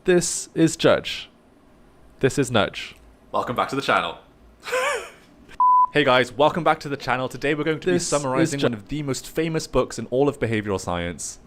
This is Judge. This is Nudge. Welcome back to the channel. Hey guys, welcome back to the channel. Today we're going to be summarizing one of the most famous books in all of behavioral science,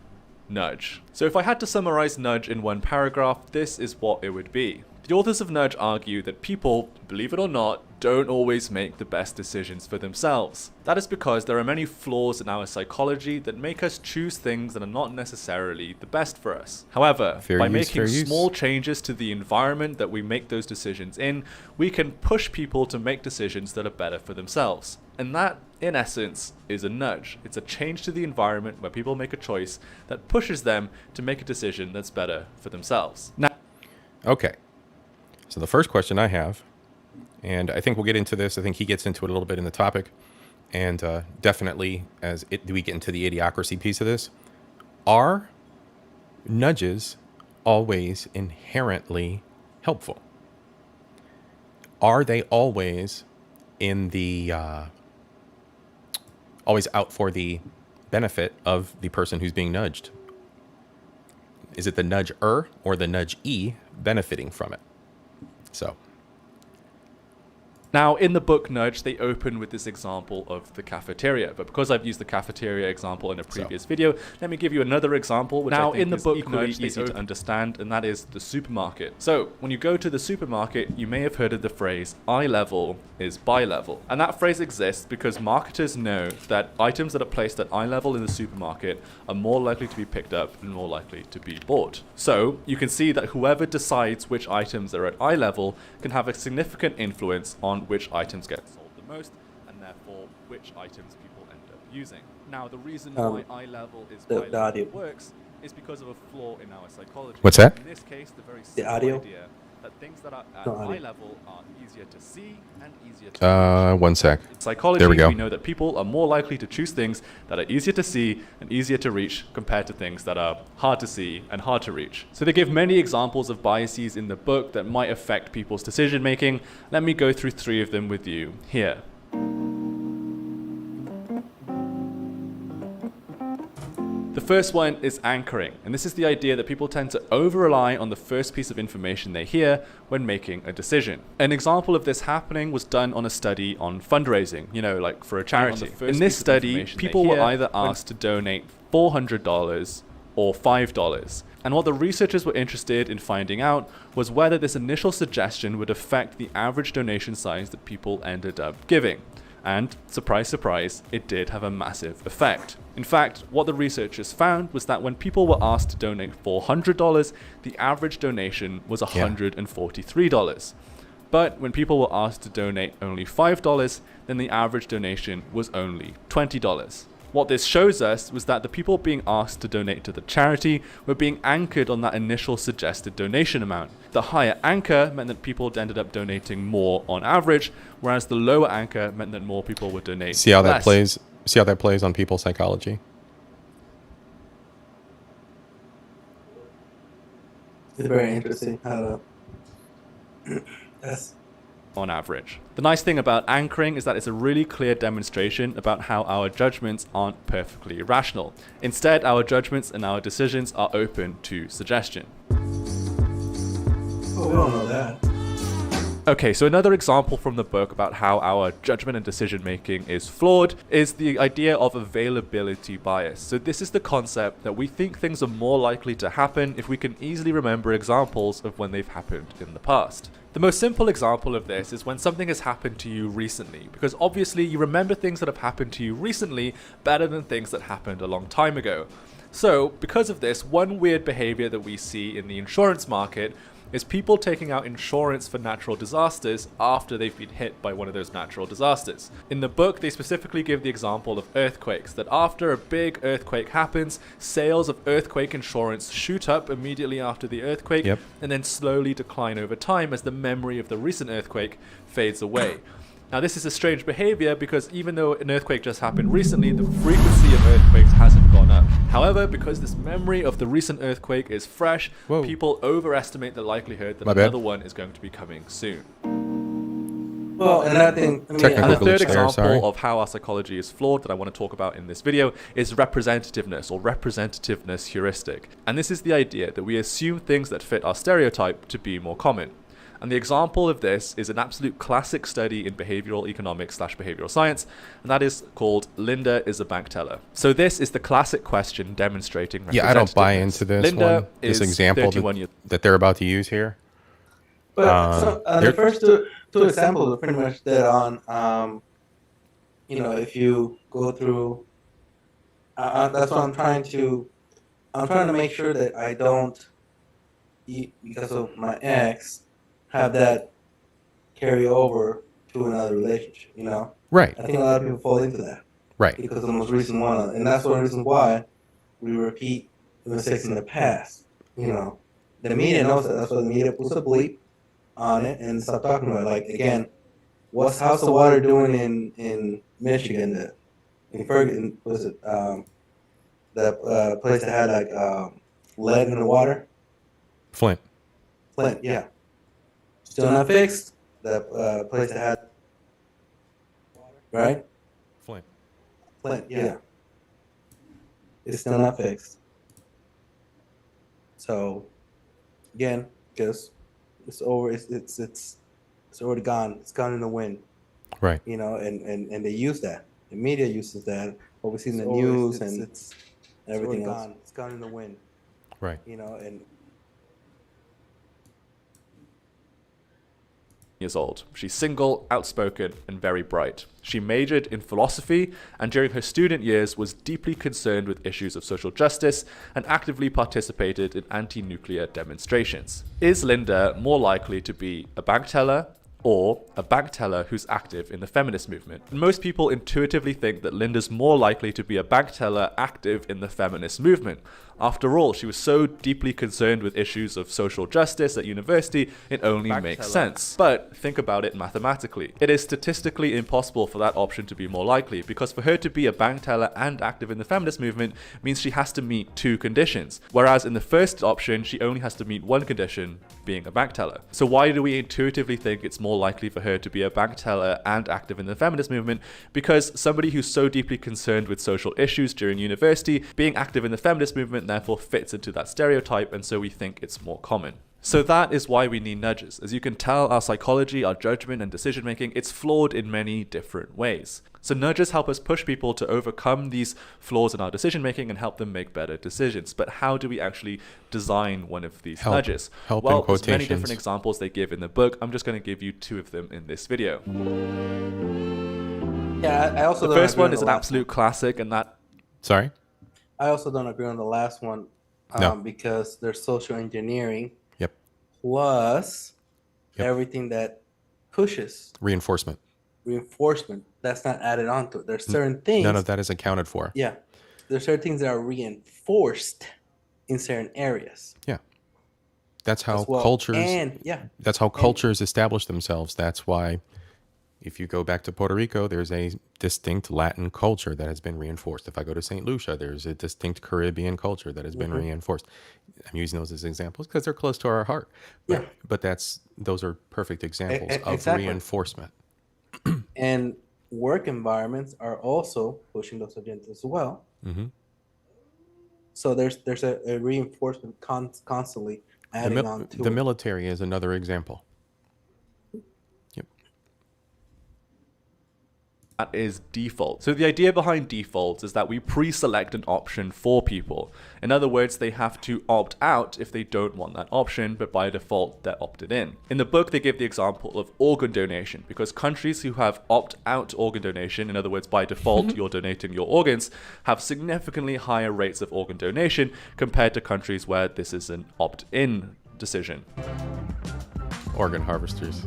Nudge. So if I had to summarize Nudge in one paragraph, this is what it would be. The authors of Nudge argue that people, believe it or not, don't always make the best decisions for themselves. That is because there are many flaws in our psychology that make us choose things that are not necessarily the best for us. However, by making small changes to the environment that we make those decisions in, we can push people to make decisions that are better for themselves. And that, in essence, is a nudge. It's a change to the environment where people make a choice that pushes them to make a decision that's better for themselves. Now, okay. So the first question I have, and I think we'll get into this, I think he gets into it a little bit in the topic, and definitely do we get into the idiocracy piece of this, are nudges always inherently helpful? Are they always in the, always out for the benefit of the person who's being nudged? Is it the nudger or the nudgee benefiting from it? So, now in the book Nudge, they open with this example of the cafeteria, but because I've used the cafeteria example in a previous video, let me give you another example, which I think in the book Nudge is easy to understand, and that is the supermarket. So, when you go to the supermarket, you may have heard of the phrase, eye level is buy level. And that phrase exists because marketers know that items that are placed at eye level in the supermarket are more likely to be picked up and more likely to be bought. So, you can see that whoever decides which items are at eye level can have a significant influence on which items get sold the most, and therefore which items people end up using. Now, the reason why eye level is buy level works is because of a flaw in our psychology. What's that? In this case, the very simple idea that things that are at eye level are easier to see and easier to reach. One sec. In psychology, there we go. We know that people are more likely to choose things that are easier to see and easier to reach compared to things that are hard to see and hard to reach. So they give many examples of biases in the book that might affect people's decision making. Let me go through 3 of them with you here. The first one is anchoring, and this is the idea that people tend to over-rely on the first piece of information they hear when making a decision. An example of this happening was done on a study on fundraising, like for a charity. In this study, people were either asked to donate $400 or $5. And what the researchers were interested in finding out was whether this initial suggestion would affect the average donation size that people ended up giving. And surprise, surprise, it did have a massive effect. In fact, what the researchers found was that when people were asked to donate $400, the average donation was $143. But when people were asked to donate only $5, then the average donation was only $20. What this shows us was that the people being asked to donate to the charity were being anchored on that initial suggested donation amount. The higher anchor meant that people ended up donating more on average, whereas the lower anchor meant that more people would donate See how that less. plays? See how that plays on people's psychology? It's very interesting how that's on average. The nice thing about anchoring is that it's a really clear demonstration about how our judgments aren't perfectly rational. Instead, our judgments and our decisions are open to suggestion. Oh, we don't know that. Okay, so another example from the book about how our judgment and decision making is flawed is the idea of availability bias. So this is the concept that we think things are more likely to happen if we can easily remember examples of when they've happened in the past. The most simple example of this is when something has happened to you recently, because obviously you remember things that have happened to you recently better than things that happened a long time ago. So because of this, one weird behavior that we see in the insurance market is people taking out insurance for natural disasters after they've been hit by one of those natural disasters. In the book, they specifically give the example of earthquakes, that after a big earthquake happens, sales of earthquake insurance shoot up immediately after the earthquake, and then slowly decline over time as the memory of the recent earthquake fades away. Now, this is a strange behavior because even though an earthquake just happened recently, the frequency of earthquakes hasn't gone up. However, because this memory of the recent earthquake is fresh, people overestimate the likelihood that another one is going to be coming soon. Well, and I think, and the third example of how our psychology is flawed that I want to talk about in this video is representativeness or representativeness heuristic. And this is the idea that we assume things that fit our stereotype to be more common. And the example of this is an absolute classic study in behavioral economics / behavioral science, and that is called Linda is a bank teller. So this is the classic question demonstrating representativeness. Yeah, I don't buy into this Linda this example that they're about to use here. But the first two examples are pretty much dead on. If you go through, that's what I'm trying to make sure that I don't, because of my ex, have that carry over to another relationship, Right. I think a lot of people fall into that. Right. Because of the most recent one. And that's one reason why we repeat the mistakes in the past. The media knows that. That's why the media puts a bleep on it and stop talking about it. Like, again, how's the water doing in Michigan? In Ferguson, was it that place that had like lead in the water? Flint, yeah. Still not fixed. That place that had, right? Flint, yeah. It's still not fixed. So, again, because it's over. It's already gone. It's gone in the wind. Right. And they use that. The media uses that. What we see in the news and everything else. It's gone in the wind. Right. And years old. She's single, outspoken, and very bright. She majored in philosophy and during her student years was deeply concerned with issues of social justice and actively participated in anti-nuclear demonstrations. Is Linda more likely to be a bank teller or a bank teller who's active in the feminist movement? Most people intuitively think that Linda's more likely to be a bank teller active in the feminist movement. After all, she was so deeply concerned with issues of social justice at university, it only makes sense. But think about it mathematically. It is statistically impossible for that option to be more likely, because for her to be a bank teller and active in the feminist movement means she has to meet 2 conditions, whereas in the first option, she only has to meet 1 condition, being a bank teller. So why do we intuitively think it's more likely for her to be a bank teller and active in the feminist movement? Because somebody who's so deeply concerned with social issues during university, being active in the feminist movement therefore fits into that stereotype, and so we think it's more common. So that is why we need nudges. As you can tell, our psychology, our judgment and decision making, it's flawed in many different ways. So nudges help us push people to overcome these flaws in our decision making and help them make better decisions. But how do we actually design one of these nudges? Well, there's many different examples they give in the book. I'm just going to give you 2 of them in this video. Yeah, I also the first one is an absolute classic, and that... Sorry? I also don't agree on the last one because there's social engineering. Yep. Plus everything that pushes. Reinforcement. That's not added onto it. There's certain things. None of that is accounted for. Yeah. There's certain things that are reinforced in certain areas. Yeah. That's how cultures that's how cultures establish themselves. That's why if you go back to Puerto Rico, there's a distinct Latin culture that has been reinforced. If I go to St. Lucia, there's a distinct Caribbean culture that has been reinforced. I'm using those as examples because they're close to our heart. But those are perfect examples of reinforcement. And work environments are also pushing those agendas as well. So there's a reinforcement constantly adding on to the military is another example. That is default. So the idea behind defaults is that we pre-select an option for people. In other words, they have to opt out if they don't want that option, but by default, they're opted in. In the book, they give the example of organ donation, because countries who have opt-out organ donation, in other words, by default, you're donating your organs, have significantly higher rates of organ donation compared to countries where this is an opt-in decision. Organ harvesters.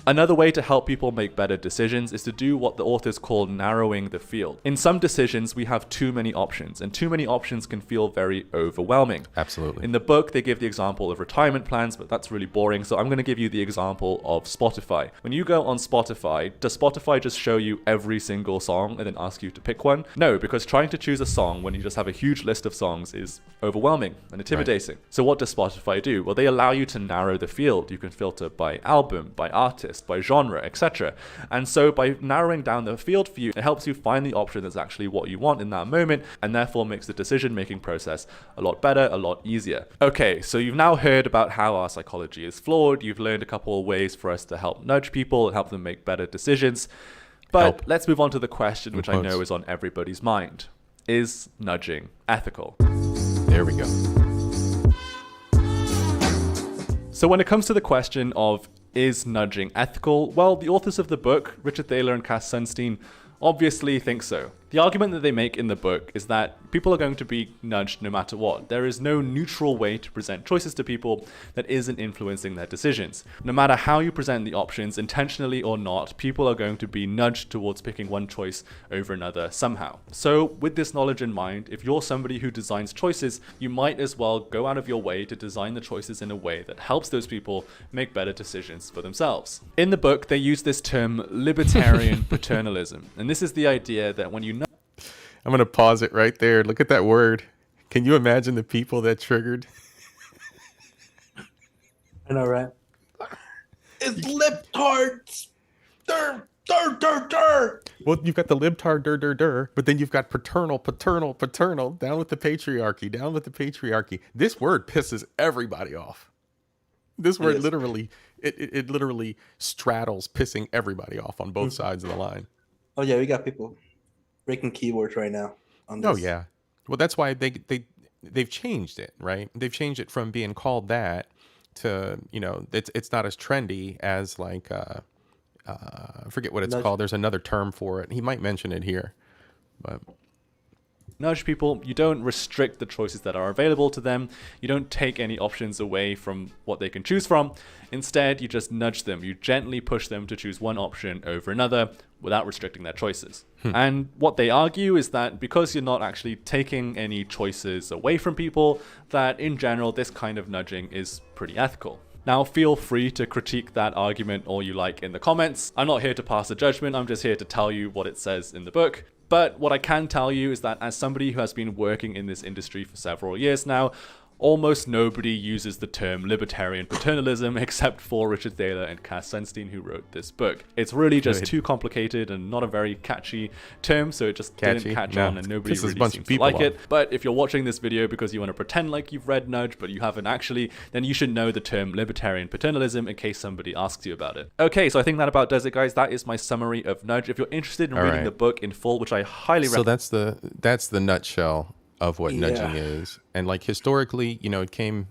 Another way to help people make better decisions is to do what the authors call narrowing the field. In some decisions, we have too many options, and too many options can feel very overwhelming. Absolutely. In the book, they give the example of retirement plans, but that's really boring, so I'm going to give you the example of Spotify. When you go on Spotify, does Spotify just show you every single song and then ask you to pick one? No, because trying to choose a song when you just have a huge list of songs is overwhelming and intimidating. Right. So what does Spotify do? Well, they allow you to narrow the field. You can filter by album, by artist, by genre, etc. And so by narrowing down the field for you, it helps you find the option that's actually what you want in that moment, and therefore makes the decision-making process a lot better, a lot easier. Okay, so you've now heard about how our psychology is flawed. You've learned a couple of ways for us to help nudge people and help them make better decisions. But let's move on to the question, which I know is on everybody's mind. Is nudging ethical? There we go. So when it comes to the question of is nudging ethical? Well, the authors of the book, Richard Thaler and Cass Sunstein, obviously think so. The argument that they make in the book is that people are going to be nudged no matter what. There is no neutral way to present choices to people that isn't influencing their decisions. No matter how you present the options, intentionally or not, people are going to be nudged towards picking one choice over another somehow. So with this knowledge in mind, if you're somebody who designs choices, you might as well go out of your way to design the choices in a way that helps those people make better decisions for themselves. In the book, they use this term libertarian paternalism. And this is the idea that when you I'm going to pause it right there. Look at that word. Can you imagine the people that triggered? I know, right? It's libtards. Well, you've got the libtard, but then you've got paternal, down with the patriarchy. This word pisses everybody off. This word literally, it literally straddles pissing everybody off on both sides of the line. Oh yeah, we got people breaking keywords right now on this. Oh yeah. Well, that's why they've changed it, right? They've changed it from being called that to, it's not as trendy as like I forget what it's called. There's another term for it. He might mention it here. But nudge people, you don't restrict the choices that are available to them. You don't take any options away from what they can choose from. Instead, you just nudge them. You gently push them to choose one option over another without restricting their choices. And what they argue is that because you're not actually taking any choices away from people, that in general, this kind of nudging is pretty ethical. Now, feel free to critique that argument all you like in the comments. I'm not here to pass a judgment, I'm just here to tell you what it says in the book. But what I can tell you is that as somebody who has been working in this industry for several years now, almost nobody uses the term libertarian paternalism except for Richard Thaler and Cass Sunstein, who wrote this book. It's really just too complicated and not a very catchy term, so it just didn't catch on and nobody really seems to like it. But if you're watching this video because you want to pretend like you've read Nudge but you haven't actually, then you should know the term libertarian paternalism in case somebody asks you about it. Okay, so I think that about does it, guys. That is my summary of Nudge. If you're interested in reading the book in full, which I highly recommend. So that's the nutshell of what nudging is. And like historically, you know, it came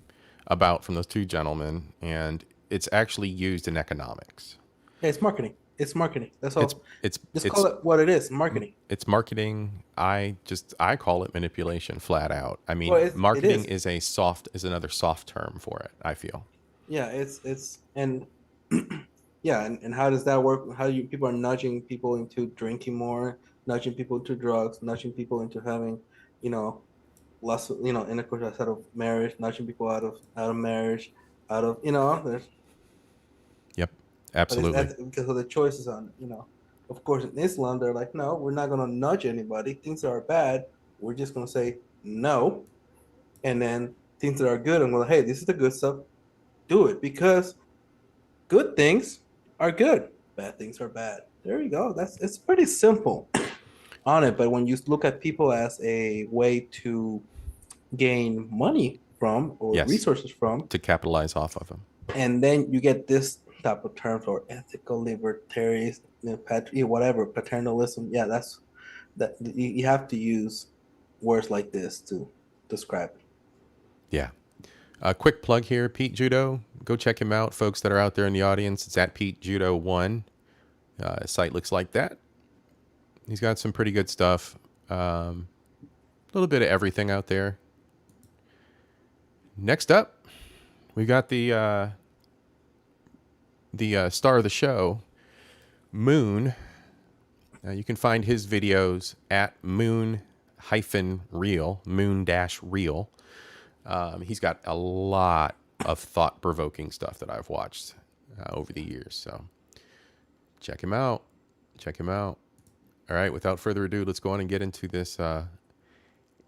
about from those two gentlemen, and it's actually used in economics. Yeah, it's marketing. It's marketing. That's all. It's call it what it is, marketing. It's marketing. I call it manipulation flat out. I mean, marketing is another soft term for it, I feel. Yeah, it's and yeah, and how does that work? People are nudging people into drinking more, nudging people into drugs, nudging people into having, less, intercourse outside of marriage, nudging people out of marriage, there's. Yep, absolutely. Because of the choices on, of course, in Islam, they're like, no, we're not going to nudge anybody. Things that are bad, we're just going to say no. And then things that are good, I'm going, hey, this is the good stuff. Do it, because good things are good. Bad things are bad. There you go. It's pretty simple on it. But when you look at people as a way to gain money from or resources from, to capitalize off of them, and then you get this type of terms or ethical libertarian, whatever, paternalism. Yeah, that you have to use words like this to describe it. Yeah. A quick plug here, Pete Judo. Go check him out, folks that are out there in the audience. It's at Pete Judo 1. His site looks like that. He's got some pretty good stuff. A little bit of everything out there. Next up, we got the star of the show, Moon. You can find his videos at moon-reel, moon-reel. He's got a lot of thought-provoking stuff that I've watched over the years. So check him out. All right, without further ado, let's go on and get into this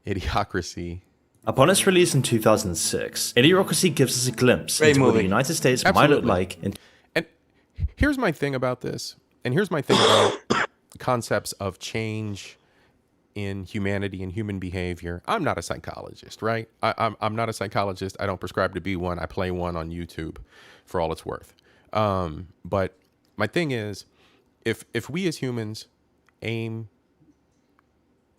Idiocracy. Upon its release in 2006, Idiocracy gives us a glimpse into what the United States might look like. And here's my thing about this, and here's my thing about concepts of change in humanity and human behavior. I'm not a psychologist, right? I'm not a psychologist. I don't prescribe to be one. I play one on YouTube for all it's worth. But my thing is, if we as humans aim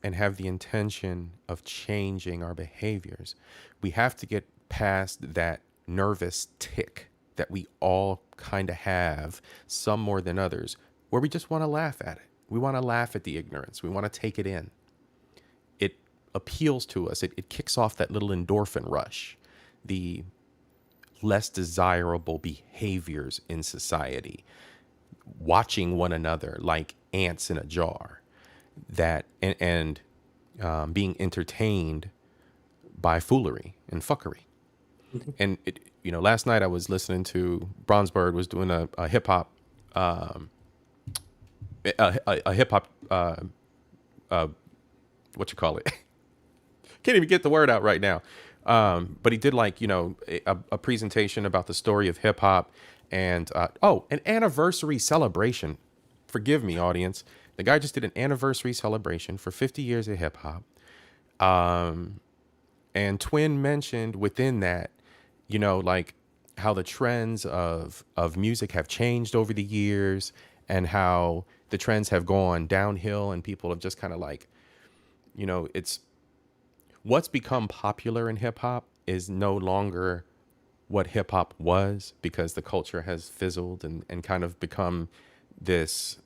and have the intention of changing our behaviors, we have to get past that nervous tick that we all kind of have, some more than others, where we just want to laugh at it. We want to laugh at the ignorance. We want to take it in. It appeals to us. It kicks off that little endorphin rush, the less desirable behaviors in society, watching one another like ants in a jar, that and being entertained by foolery and fuckery. And last night I was listening to Bronzebird was doing a hip hop what you call it? Can't even get the word out right now. But he did a presentation about the story of hip hop and an anniversary celebration. Forgive me, audience. The guy just did an anniversary celebration for 50 years of hip hop. And Twin mentioned within that, how the trends of music have changed over the years and how the trends have gone downhill and people have just kind of it's what's become popular in hip hop is no longer what hip hop was, because the culture has fizzled and kind of become this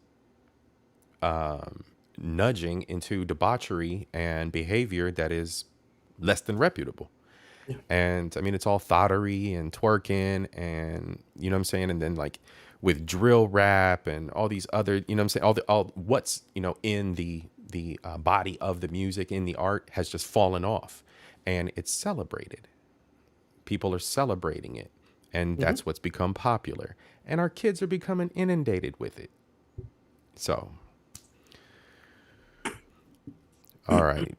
nudging into debauchery and behavior that is less than reputable. Yeah. And I mean, it's all thottery and twerking and, you know what I'm saying? And then like with drill rap and all these other, you know what I'm saying? All what's, you know, in the body of the music, in the art has just fallen off, and it's celebrated. People are celebrating it, and that's what's become popular. And our kids are becoming inundated with it. So, all right,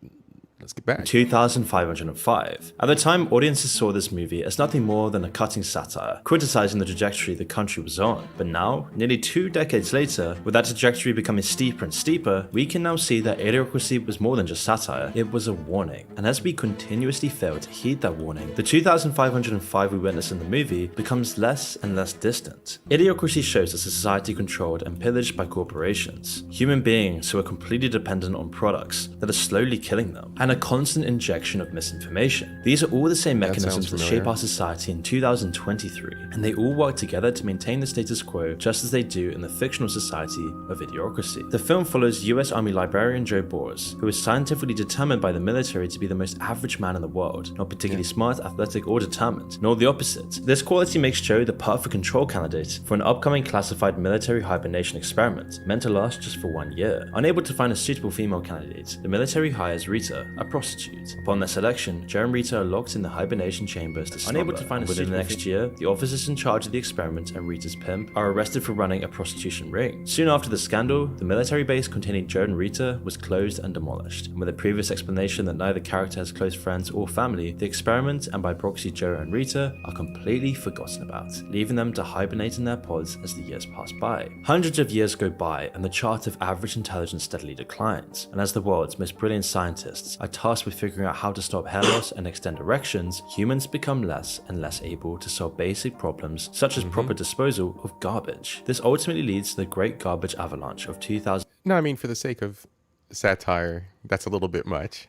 let's get back. 2505. At the time, audiences saw this movie as nothing more than a cutting satire, criticizing the trajectory the country was on. But now, nearly 2 decades later, with that trajectory becoming steeper and steeper, we can now see that Idiocracy was more than just satire, it was a warning. And as we continuously fail to heed that warning, the 2505 we witness in the movie becomes less and less distant. Idiocracy shows a society controlled and pillaged by corporations, human beings who are completely dependent on products that are slowly killing them, and a constant injection of misinformation. These are all the same mechanisms that shape our society in 2023, and they all work together to maintain the status quo just as they do in the fictional society of Idiocracy. The film follows US Army librarian Joe Bors, who is scientifically determined by the military to be the most average man in the world, not particularly smart, athletic, or determined, nor the opposite. This quality makes Joe the perfect control candidate for an upcoming classified military hibernation experiment, meant to last just for 1 year. Unable to find a suitable female candidate, the military hires Rita, a prostitute. Upon their selection, Joe and Rita are locked in the hibernation chambers to slumber. Unable to find a within the next year, the officers in charge of the experiment and Rita's pimp are arrested for running a prostitution ring. Soon after the scandal, the military base containing Joe and Rita was closed and demolished. And with a previous explanation that neither character has close friends or family, the experiment and by proxy Joe and Rita are completely forgotten about, leaving them to hibernate in their pods as the years pass by. Hundreds of years go by and the chart of average intelligence steadily declines, and as the world's most brilliant scientists are tasked with figuring out how to stop hair loss and extend erections, humans become less and less able to solve basic problems such as proper disposal of garbage. This ultimately leads to the Great Garbage Avalanche of 2000. No, I mean, for the sake of satire, that's a little bit much.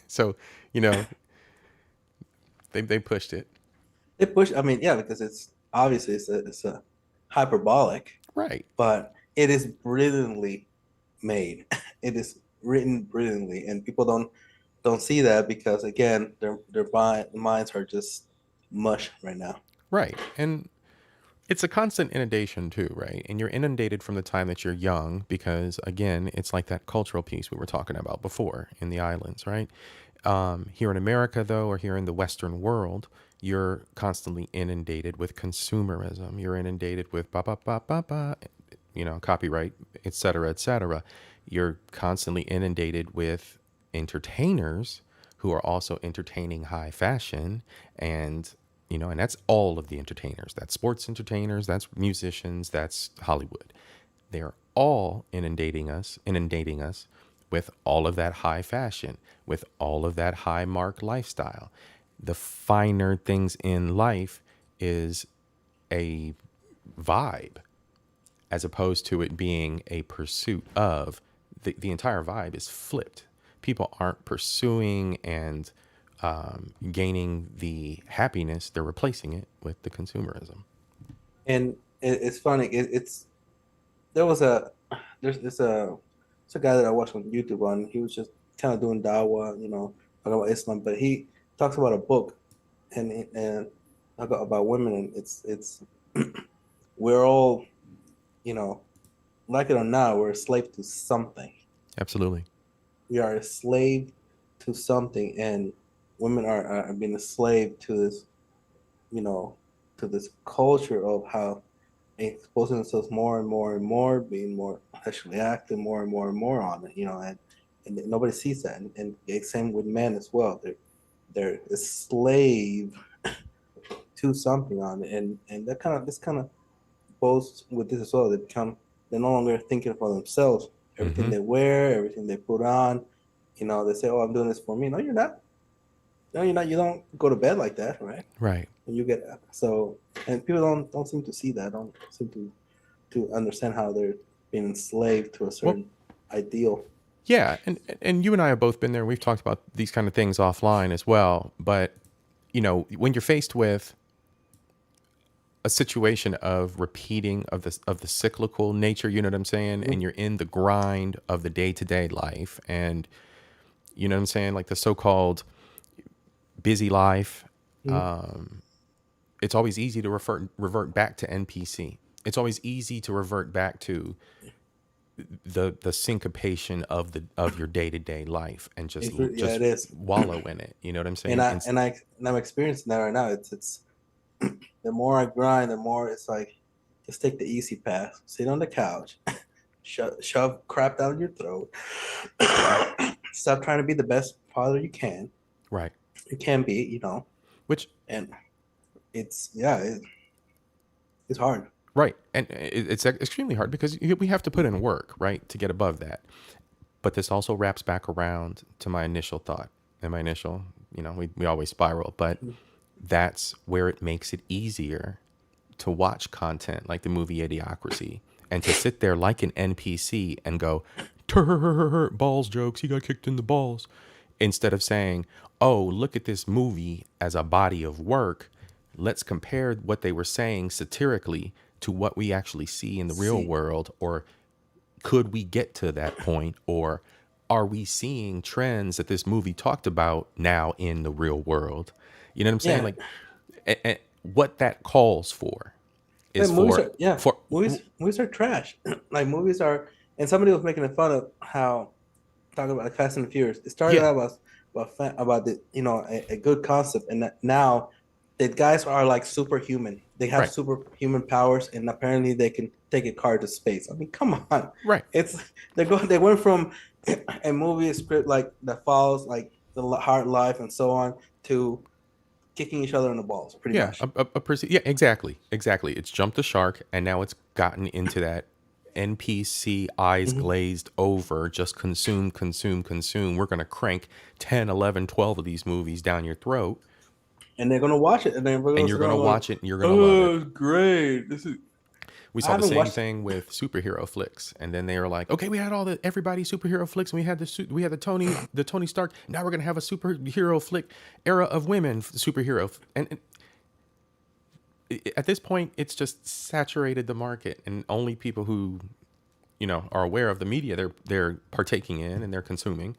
So, you know, they pushed it. They push. I mean, yeah, because it's obviously it's a hyperbolic, Right. but it is brilliantly made. It is written brilliantly, and people don't see that because again, their minds are just mush right now. Right. And it's a constant inundation too, right? And you're inundated from the time that you're young because, again, it's like that cultural piece we were talking about before in the islands, right? Here in America, though, or here in the Western world, you're constantly inundated with consumerism. You're inundated with you know, copyright, et cetera, et cetera. You're constantly inundated with entertainers who are also entertaining high fashion, and you know, and that's all of the entertainers. That's sports entertainers, that's musicians, that's Hollywood. They're all inundating us with all of that high fashion, with all of that high mark lifestyle. The finer things in life is a vibe as opposed to it being a pursuit of. The entire vibe is flipped. People aren't pursuing and gaining the happiness. They're replacing it with the consumerism. And it's funny. There's a guy that I watched on YouTube on. He was just kind of doing dawah, you know, talking about Islam, but he talks about a book and about women, and it's we're all, you know, like it or not, we're a slave to something. Absolutely. We are a slave to something, and women are being a slave to this, you know, to this culture of how exposing themselves more and more and more, being more sexually active, more and more and more on it, you know, and nobody sees that, and same with men as well. They're a slave to something on it, and this kind of goes with this as well. They're no longer thinking for themselves. Everything they wear, everything they put on, you know, they say, "Oh, I'm doing this for me." No, you're not. No, you're not. You don't go to bed like that, right? Right. And you get so, and people don't seem to see that. Don't seem to understand how they're being enslaved to a certain ideal. Yeah, and you and I have both been there. We've talked about these kind of things offline as well. But you know, when you're faced with a situation of repeating of the cyclical nature, you know what I'm saying? And you're in the grind of the day-to-day life, and you know what I'm saying, like the so-called busy life. It's always easy to revert back to NPC. It's always easy to revert back to the syncopation of your day-to-day life and just it is. wallow in it. You know what I'm saying? I'm experiencing that right now. It's the more I grind, the more it's like, just take the easy path, sit on the couch, shove crap down your throat, stop trying to be the best father you can. Right. You can be, you know. Which, and it's it's hard. right, and it's extremely hard because we have to put in work, right, to get above that. But this also wraps back around to my initial thought. And my initial, you know, we always spiral, but that's where it makes it easier to watch content like the movie Idiocracy and to sit there like an NPC and go, balls jokes, he got kicked in the balls. Instead of saying, oh, look at this movie as a body of work. Let's compare what they were saying satirically to what we actually see in the real world, or could we get to that point, or are we seeing trends that this movie talked about now in the real world? You know what I'm saying? Like, and what that calls for is movies are trash. Like, movies are, and somebody was making fun of how, talking about like Fast and the Furious. It started out about the, you know, a good concept, and that now the guys are like superhuman. They have superhuman powers, and apparently they can take a car to space. I mean, come on. Right. They went from a movie script like that follows like the hard life and so on to kicking each other in the balls, pretty much. Exactly. It's jumped the shark, and now it's gotten into that NPC eyes glazed over, just consume. We're going to crank 10, 11, 12 of these movies down your throat. And they're going to watch it. And you're going to watch it, and you're going to love it. Great. We saw the same thing with superhero flicks, and then they were like, "Okay, we had everybody superhero flicks, and we had the Tony Stark. Now we're gonna have a superhero flick era of women superhero." And at this point, it's just saturated the market, and only people who, you know, are aware of the media they're partaking in and they're consuming,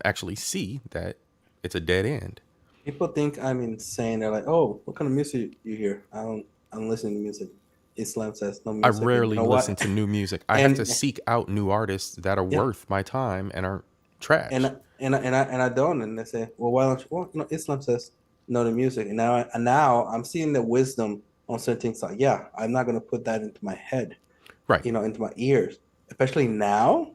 actually see that it's a dead end. People think I'm insane. They're like, "Oh, what kind of music you hear?" I'm listening to music. Islam says no music. I rarely listen to new music. I have to seek out new artists that are worth my time and are trash. And I don't. And they say, "Well, why don't you?" Well, no, Islam says no to music. And now I'm seeing the wisdom on certain things. Like, yeah, I'm not gonna put that into my head, right? You know, into my ears. Especially now,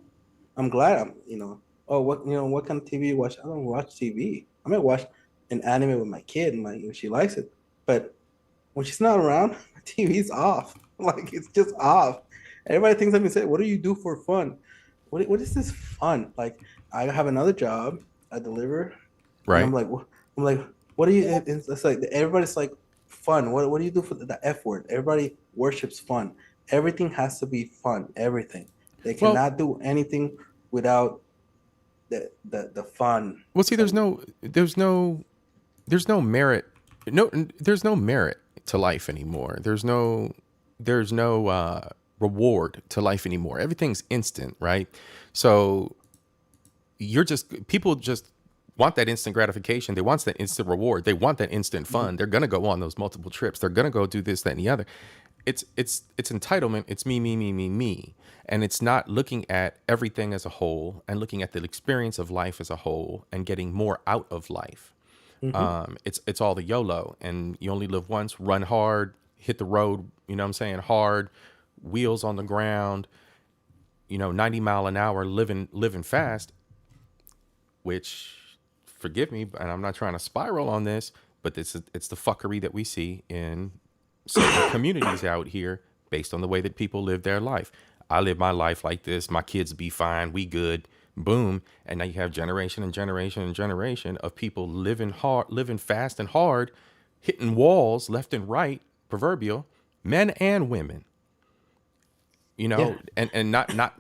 I'm glad I'm. You know, what kind of TV you watch? I don't watch TV. I might watch an anime with my kid, and when she likes it, but when she's not around, my TV's off. Like, it's just off. Everybody thinks I'm saying, "What do you do for fun? What is this fun?" Like, I have another job. I deliver. Right. I'm like, what do you? It's like everybody's like, fun. What do you do for the F word? Everybody worships fun. Everything has to be fun. Everything. They cannot do anything without the fun. Well, see, there's no merit. There's no merit to life anymore. There's no reward to life anymore. Everything's instant, right? So people just want that instant gratification. They want that instant reward. They want that instant fun. They're gonna go on those multiple trips. They're gonna go do this, that, and the other. It's entitlement. It's me, and it's not looking at everything as a whole and looking at the experience of life as a whole and getting more out of life. It's all the YOLO, and you only live once. Run hard, hit the road, you know what I'm saying, hard, wheels on the ground, 90 mile an hour, living fast, which, forgive me, and I'm not trying to spiral on this, but it's the fuckery that we see in certain communities out here based on the way that people live their life. I live my life like this. My kids be fine. We good. Boom. And now you have generation and generation and generation of people living hard, living fast and hard, hitting walls left and right, proverbial, men and women, and not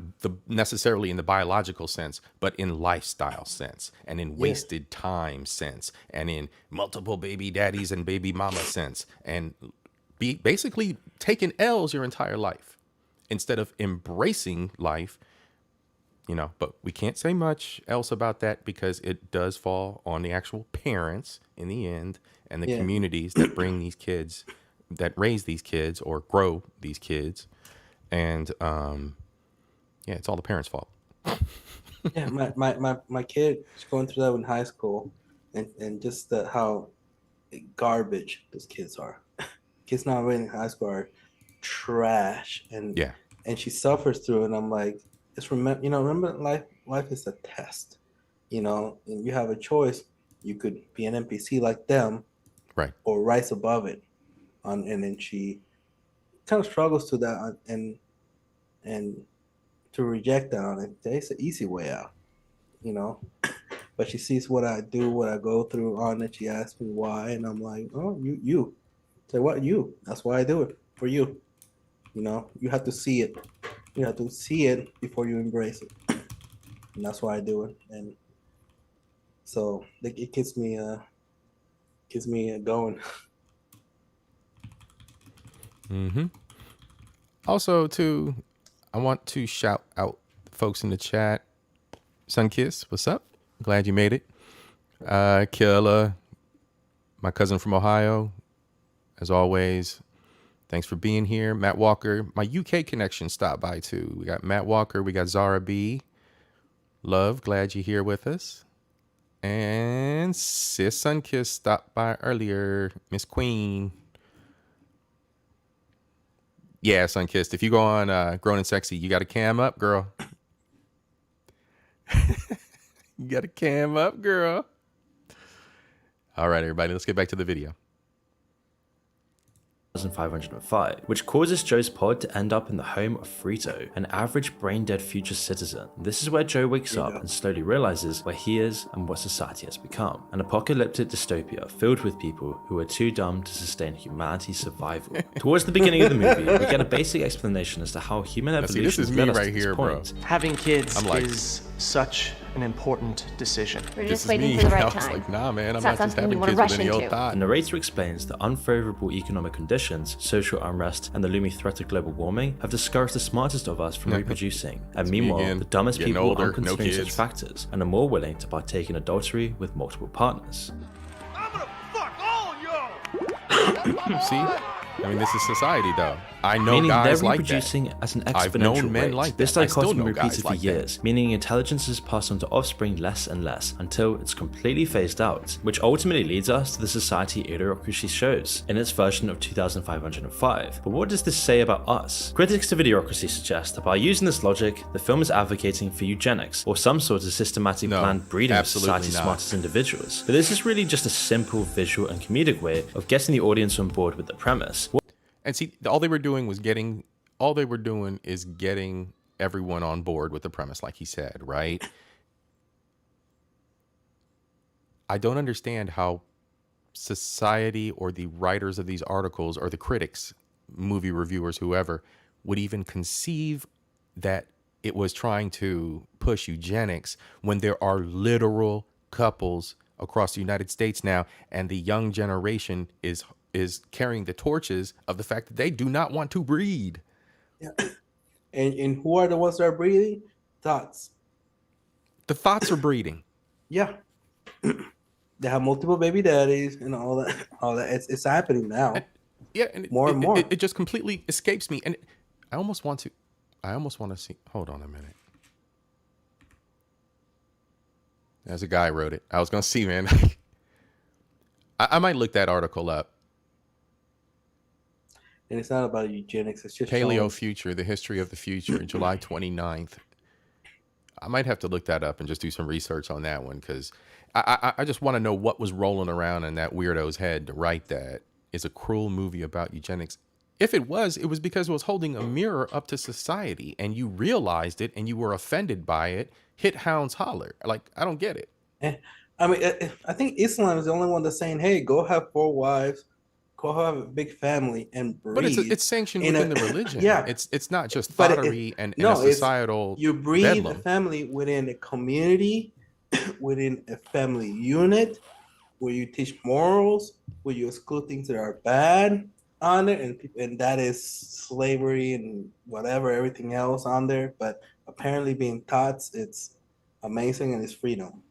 necessarily in the biological sense, but in lifestyle sense and in wasted time sense and in multiple baby daddies and baby mama sense and be basically taking L's your entire life instead of embracing life. But we can't say much else about that because it does fall on the actual parents in the end and the communities that bring these kids, that raise these kids or grow these kids. And it's all the parents' fault. Yeah, my kid is going through that in high school, and just how garbage those kids are. Kids not really in high school are trash, and she suffers through it. And I'm like, just remember life is a test, and you have a choice. You could be an NPC like them, right, or rise above it. And then she kind of struggles to that, and to reject that on it. It's an easy way out, But she sees what I do, what I go through on it. She asks me why, and I'm like, oh, you. Say what? You. That's why I do it for you. You have to see it. You have to see it before you embrace it, and that's why I do it. And so it keeps me going. Also, too, I want to shout out folks in the chat. Sunkiss, what's up? Glad you made it. Killa, my cousin from Ohio, as always. Thanks for being here. Matt Walker, my UK connection stopped by too. We got Matt Walker, we got Zara B. Love, glad you're here with us. And Sis Sunkiss stopped by earlier. Miss Queen. Yeah, Sunkissed. If you go on Grown and Sexy, you got to cam up, girl. You got to cam up, girl. All right, everybody, let's get back to the video. 1505, which causes Joe's pod to end up in the home of Frito, an average brain-dead future citizen. This is where Joe wakes up and slowly realizes where he is and what society has become. An apocalyptic dystopia filled with people who are too dumb to sustain humanity's survival. Towards the beginning of the movie, we get a basic explanation as to how human evolution has led us to this point. Having kids is such an important decision. We're just waiting for the right time. I was like, nah, man, I'm It's not just something having you kids wanna with any rush old into. thought. The narrator explains that unfavorable economic conditions, social unrest, and the looming threat of global warming have discouraged the smartest of us from reproducing. And meanwhile, again, the dumbest getting people older, aren't considering no such kids. factors and are more willing to partake in adultery with multiple partners. I'm gonna fuck all y'all! See? I mean, this is society, though. I know Meaning guys they're like reproducing that. at an I've exponential known men rate. like This that. I still dichotomy know repeated guys for like that. years, meaning intelligence is passed on to offspring less and less until it's completely phased out, which ultimately leads us to the society Idiocracy shows in its version of 2505. But what does this say about us? Critics to Idiocracy suggest that by using this logic, the film is advocating for eugenics or some sort of systematic planned breeding of absolutely society's not. smartest individuals. But this is really just a simple visual and comedic way of getting the audience on board with the premise. And see, all they were doing is getting everyone on board with the premise, like he said, right? I don't understand how society or the writers of these articles or the critics, movie reviewers, whoever, would even conceive that it was trying to push eugenics when there are literal couples across the United States now, and the young generation is carrying the torches of the fact that they do not want to breed. Yeah. And who are the ones that are breeding? Thoughts. The thoughts are breeding. Yeah. They have multiple baby daddies and all that. It's happening now. And more and more. It just completely escapes me. And I almost want to see. Hold on a minute. There's a guy wrote it. I was going to see, man. I might look that article up. And it's not about eugenics. It's just Paleo showing... Future, the history of the future, July 29th. I might have to look that up and just do some research on that one, because I just want to know what was rolling around in that weirdo's head to write that. It's a cruel movie about eugenics. If it was because it was holding a mirror up to society, and you realized it and you were offended by it. Hit hounds holler. Like, I don't get it. I mean, I think Islam is the only one that's saying, hey, go have 4 wives, go have a big family and breed. But it's sanctioned within the religion. Yeah. It's not just thottery and a societal you breed bedlam. a family within a community, within a family unit, where you teach morals, where you exclude things that are bad, on it, and that is slavery and whatever, everything else on there. But apparently, being taught, it's amazing and it's freedom,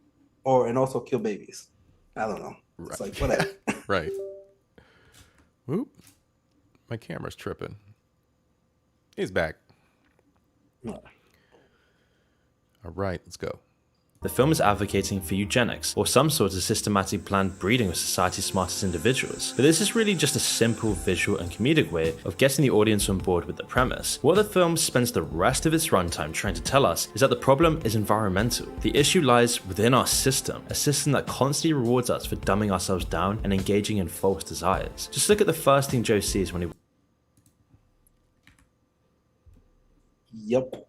and also kill babies. I don't know. It's Right. like whatever. Right. Whoop. My camera's tripping. He's back. All right, let's go. The film is advocating for eugenics, or some sort of systematic planned breeding of society's smartest individuals. But this is really just a simple visual and comedic way of getting the audience on board with the premise. What the film spends the rest of its runtime trying to tell us is that the problem is environmental. The issue lies within our system, a system that constantly rewards us for dumbing ourselves down and engaging in false desires. Just look at the first thing Joe sees when he... Yep.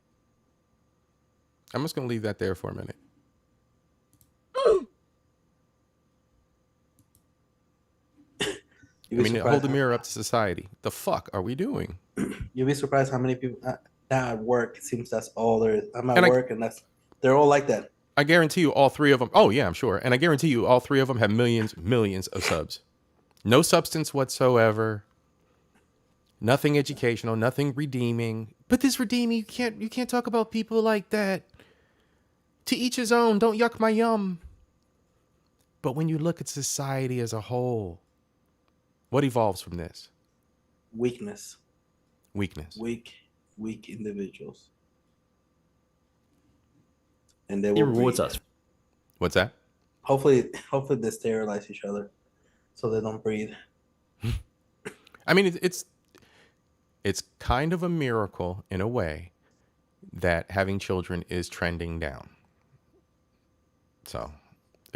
I'm just going to leave that there for a minute. I mean, hold the mirror up to society. The fuck are we doing? You'll be surprised how many people now at work. It seems that's all there is. I'm at work, and they're all like that. I guarantee you, all three of them. Oh yeah, I'm sure, and I guarantee you, all three of them have millions of subs. No substance whatsoever. Nothing educational. Nothing redeeming. But this redeeming, you can't talk about people like that. To each his own. Don't yuck my yum. But when you look at society as a whole, what evolves from this? Weakness. Weak individuals. And they will rewards us. What's that? Hopefully they sterilize each other so they don't breathe. I mean, it's kind of a miracle in a way that having children is trending down. So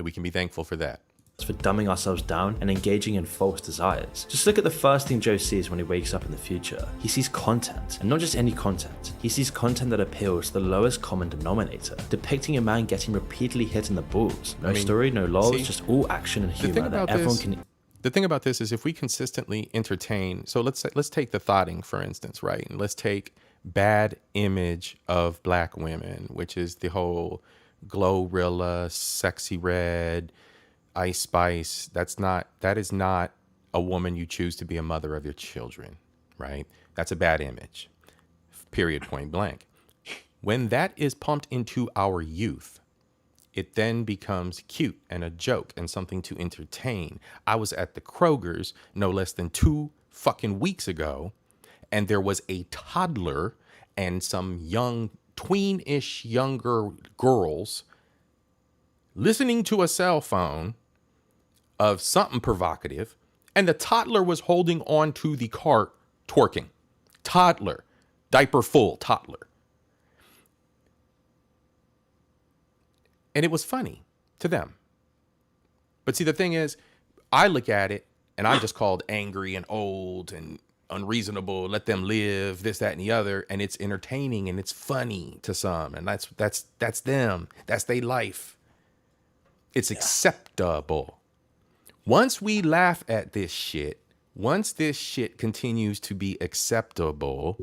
we can be thankful for that. For dumbing ourselves down and engaging in false desires. Just look at the first thing Joe sees when he wakes up in the future. He sees content, and not just any content. He sees content that appeals to the lowest common denominator, depicting a man getting repeatedly hit in the balls. No story, no lols, just all action and humor that everyone can... The thing about this is if we consistently entertain, so let's take the thoughting, for instance, right? And let's take bad image of black women, which is the whole Glorilla, Sexy Red, Ice Spice. That is not a woman you choose to be a mother of your children, right? That's a bad image, period, point blank. When that is pumped into our youth, it then becomes cute and a joke and something to entertain. I was at the Kroger's no less than 2 fucking weeks ago, and there was a toddler and some young tween-ish younger girls listening to a cell phone of something provocative, and the toddler was holding on to the cart twerking. Toddler, diaper full toddler. And it was funny to them. But see, the thing is, I look at it and I'm just called angry and old and unreasonable, let them live, this, that, and the other. And it's entertaining and it's funny to some. And that's them. That's their life. It's acceptable. Once we laugh at this shit, once this shit continues to be acceptable,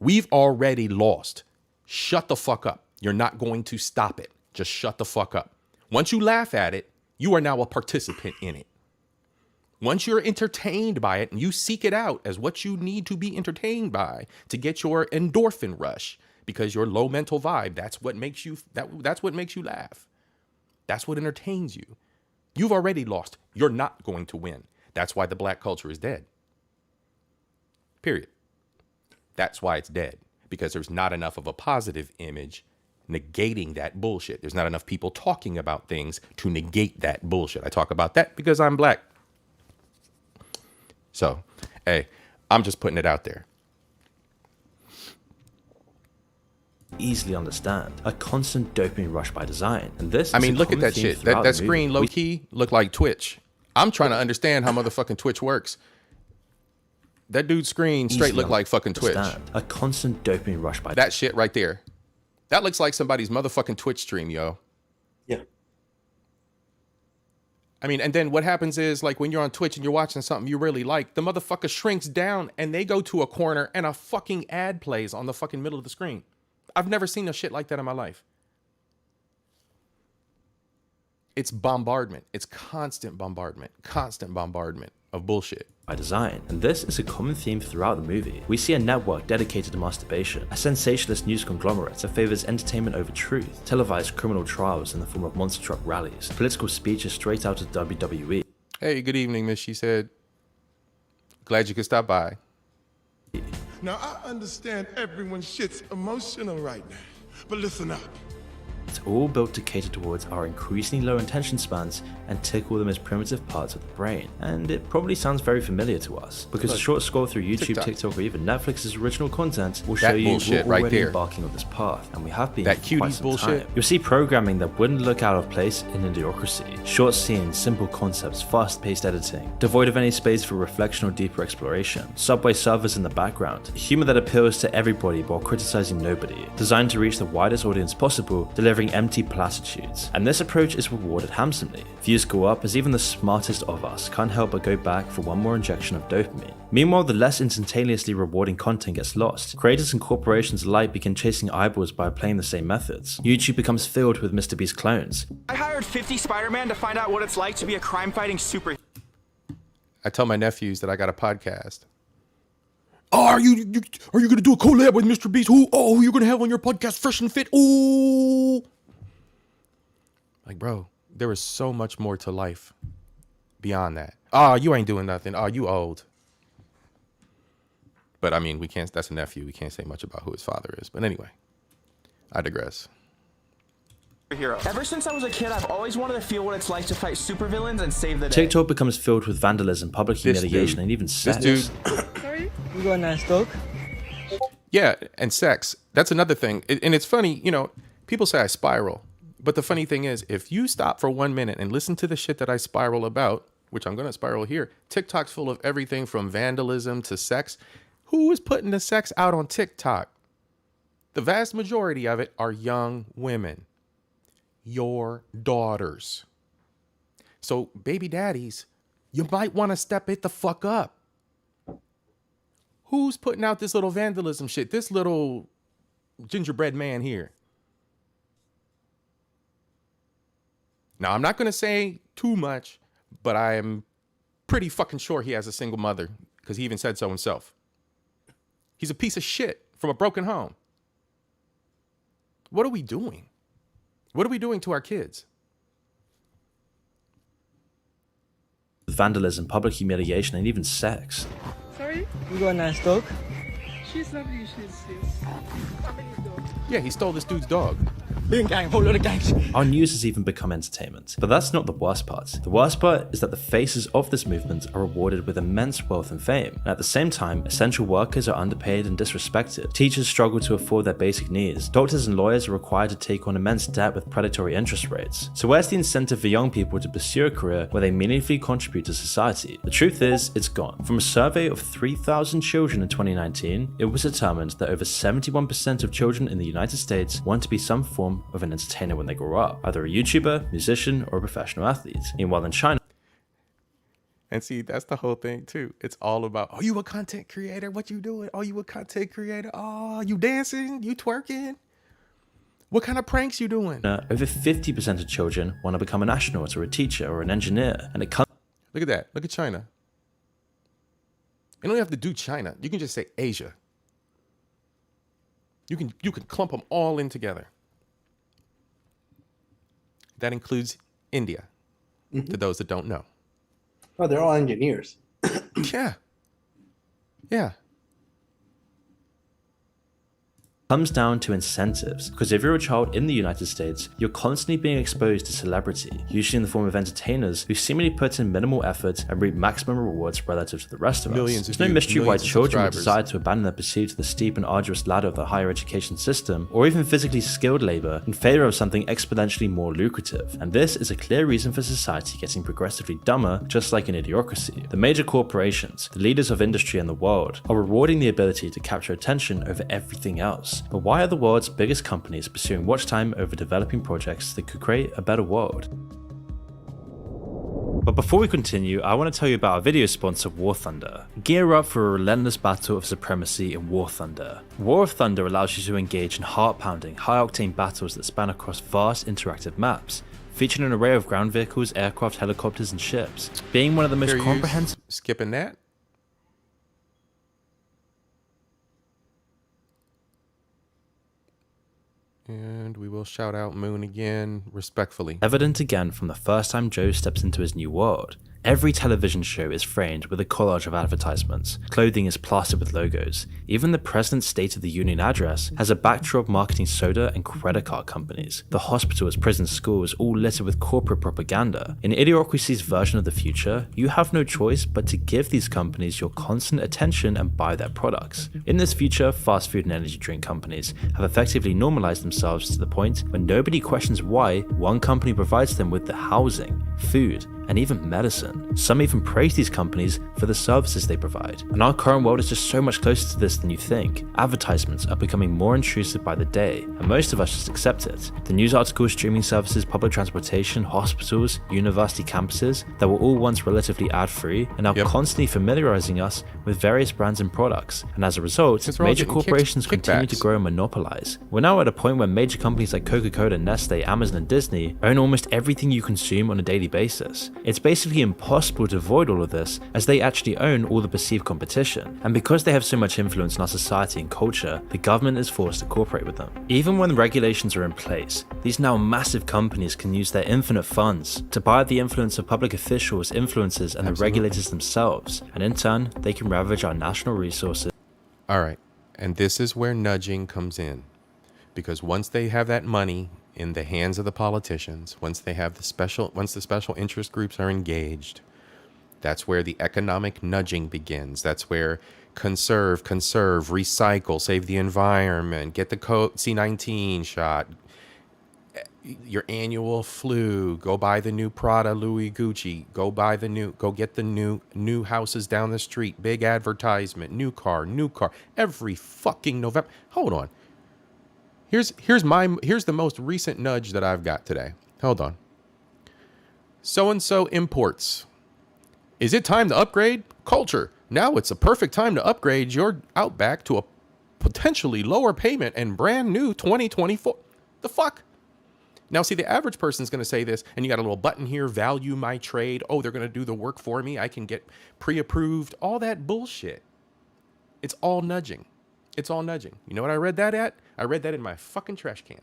we've already lost. Shut the fuck up. You're not going to stop it. Just shut the fuck up. Once you laugh at it, you are now a participant in it. Once you're entertained by it and you seek it out as what you need to be entertained by to get your endorphin rush, because your low mental vibe, that's what makes you that's what makes you laugh. That's what entertains you. You've already lost. You're not going to win. That's why the black culture is dead. Period. That's why it's dead. Because there's not enough of a positive image negating that bullshit. There's not enough people talking about things to negate that bullshit. I talk about that because I'm black. So, hey, I'm just putting it out there. Easily understand. A constant dopamine rush by design. And this I mean, look at that shit. That screen low key looked like Twitch. I'm trying to understand how motherfucking Twitch works. That dude's screen straight looked like fucking Twitch. A constant dopamine rush by that shit right there. That looks like somebody's motherfucking Twitch stream, yo. Yeah. I mean, and then what happens is, like, when you're on Twitch and you're watching something you really like, the motherfucker shrinks down and they go to a corner and a fucking ad plays on the fucking middle of the screen. I've never seen a shit like that in my life. It's bombardment. It's constant bombardment of bullshit. by design, and this is a common theme throughout the movie. We see a network dedicated to masturbation, a sensationalist news conglomerate that favors entertainment over truth, televised criminal trials in the form of monster truck rallies, political speeches straight out of WWE. Hey, good evening, miss, she said. Glad you could stop by. Now, I understand everyone's shit's emotional right now, but listen up. It's all built to cater towards our increasingly low attention spans and tickle the most primitive parts of the brain. And it probably sounds very familiar to us, because a short scroll through YouTube, TikTok, or even Netflix's original content will show you we're already embarking on this path, and we have been for quite some time. You'll see programming that wouldn't look out of place in Idiocracy. Short scenes, simple concepts, fast-paced editing, devoid of any space for reflection or deeper exploration. Subway servers in the background. Humor that appeals to everybody while criticizing nobody. Designed to reach the widest audience possible, delivering empty platitudes. And this approach is rewarded handsomely. Views go up as even the smartest of us can't help but go back for one more injection of dopamine. Meanwhile, the less instantaneously rewarding content gets lost. Creators and corporations alike begin chasing eyeballs by applying the same methods. YouTube becomes filled with Mr. Beast clones. I hired 50 Spider-Man to find out what it's like to be a crime-fighting superhero. I tell my nephews that I got a podcast. Oh, are you gonna do a collab with Mr. Beast? Who you're gonna have on your podcast, Fresh and Fit? Ooh. Like, bro, there is so much more to life beyond that. Oh, you ain't doing nothing. Oh, you old. But I mean, we can't, that's a nephew. We can't say much about who his father is. But anyway, I digress. Ever since I was a kid, I've always wanted to feel what it's like to fight supervillains and save the day. TikTok becomes filled with vandalism, public humiliation, and even sex. This dude. Sorry? You got a nice dog? Yeah, and sex. That's another thing. And it's funny, you know, people say I spiral. But the funny thing is, if you stop for 1 minute and listen to the shit that I spiral about, which I'm going to spiral here, TikTok's full of everything from vandalism to sex. Who is putting the sex out on TikTok? The vast majority of it are young women. Your daughters. So, baby daddies, you might want to step it the fuck up. Who's putting out this little vandalism shit? This little gingerbread man here. Now, I'm not going to say too much, but I am pretty fucking sure he has a single mother, because he even said so himself. He's a piece of shit from a broken home. What are we doing? What are we doing to our kids? Vandalism, public humiliation, and even sex. Sorry? You got a nice dog? She's lovely, she's family dog. Yeah, he stole this dude's dog. Gang, whole lot of gangs. Our news has even become entertainment. But that's not the worst part. The worst part is that the faces of this movement are rewarded with immense wealth and fame. And at the same time, essential workers are underpaid and disrespected. Teachers struggle to afford their basic needs. Doctors and lawyers are required to take on immense debt with predatory interest rates. So where's the incentive for young people to pursue a career where they meaningfully contribute to society? The truth is, it's gone. From a survey of 3,000 children in 2019, it was determined that over 71% of children in the United States want to be some form of an entertainer when they grow up, either a YouTuber, musician, or a professional athlete. Meanwhile, in China, and see, that's the whole thing too. It's all about, oh, you a content creator? What you doing? Oh, you a content creator? Oh, you dancing? You twerking? What kind of pranks you doing? over 50% of children want to become an astronaut or a teacher or an engineer, and it comes. Look at that. Look at China. You don't have to do China. You can just say Asia. You can clump them all in together. That includes India, to those that don't know. Oh, they're all engineers. Yeah. Yeah. Comes down to incentives, because if you're a child in the United States, you're constantly being exposed to celebrity, usually in the form of entertainers who seemingly put in minimal effort and reap maximum rewards relative to the rest of us. There's no mystery why children will decide to abandon their pursuit of the steep and arduous ladder of the higher education system, or even physically skilled labor, in favor of something exponentially more lucrative. And this is a clear reason for society getting progressively dumber, just like in Idiocracy. The major corporations, the leaders of industry in the world, are rewarding the ability to capture attention over everything else. But why are the world's biggest companies pursuing watch time over developing projects that could create a better world? But before we continue, I want to tell you about our video sponsor, War Thunder. Gear up for a relentless battle of supremacy in War Thunder. War of Thunder allows you to engage in heart-pounding, high-octane battles that span across vast interactive maps, featuring an array of ground vehicles, aircraft, helicopters, and ships. Being one of the most comprehensive... Skipping that? And we will shout out Moon again, respectfully. Evident again from the first time Joe steps into his new world. Every television show is framed with a collage of advertisements. Clothing is plastered with logos. Even the President's State of the Union address has a backdrop marketing soda and credit card companies. The hospitals, prisons, schools, all littered with corporate propaganda. In Idiocracy's version of the future, you have no choice but to give these companies your constant attention and buy their products. In this future, fast food and energy drink companies have effectively normalized themselves to the point where nobody questions why one company provides them with the housing, food, and even medicine. Some even praise these companies for the services they provide. And our current world is just so much closer to this than you think. Advertisements are becoming more intrusive by the day, and most of us just accept it. The news articles, streaming services, public transportation, hospitals, university campuses that were all once relatively ad-free are now constantly familiarizing us with various brands and products. And as a result, major corporations continue to grow and monopolize. We're now at a point where major companies like Coca-Cola, Nestle, Amazon, and Disney own almost everything you consume on a daily basis. It's basically impossible to avoid all of this, as they actually own all the perceived competition. And because they have so much influence in our society and culture, the government is forced to cooperate with them. Even when regulations are in place, these now massive companies can use their infinite funds to buy the influence of public officials, influencers, and the regulators themselves. And in turn, they can ravage our national resources. All right. And this is where nudging comes in. Because once they have that money in the hands of the politicians, once the special interest groups are engaged, that's where the economic nudging begins. That's where conserve, recycle, save the environment, get the C-19 shot, your annual flu, go buy the new Prada, Louis, Gucci, go get the new houses down the street, big advertisement, new car, every fucking November. Hold on. Here's the most recent nudge that I've got today. Hold on. So-and-so imports. Is it time to upgrade? Culture. Now it's a perfect time to upgrade your Outback to a potentially lower payment and brand new 2024. The fuck? Now, see, the average person's going to say this, and you got a little button here, value my trade. Oh, they're going to do the work for me. I can get pre-approved. All that bullshit. It's all nudging. It's all nudging. You know what I read that at? I read that in my fucking trash can.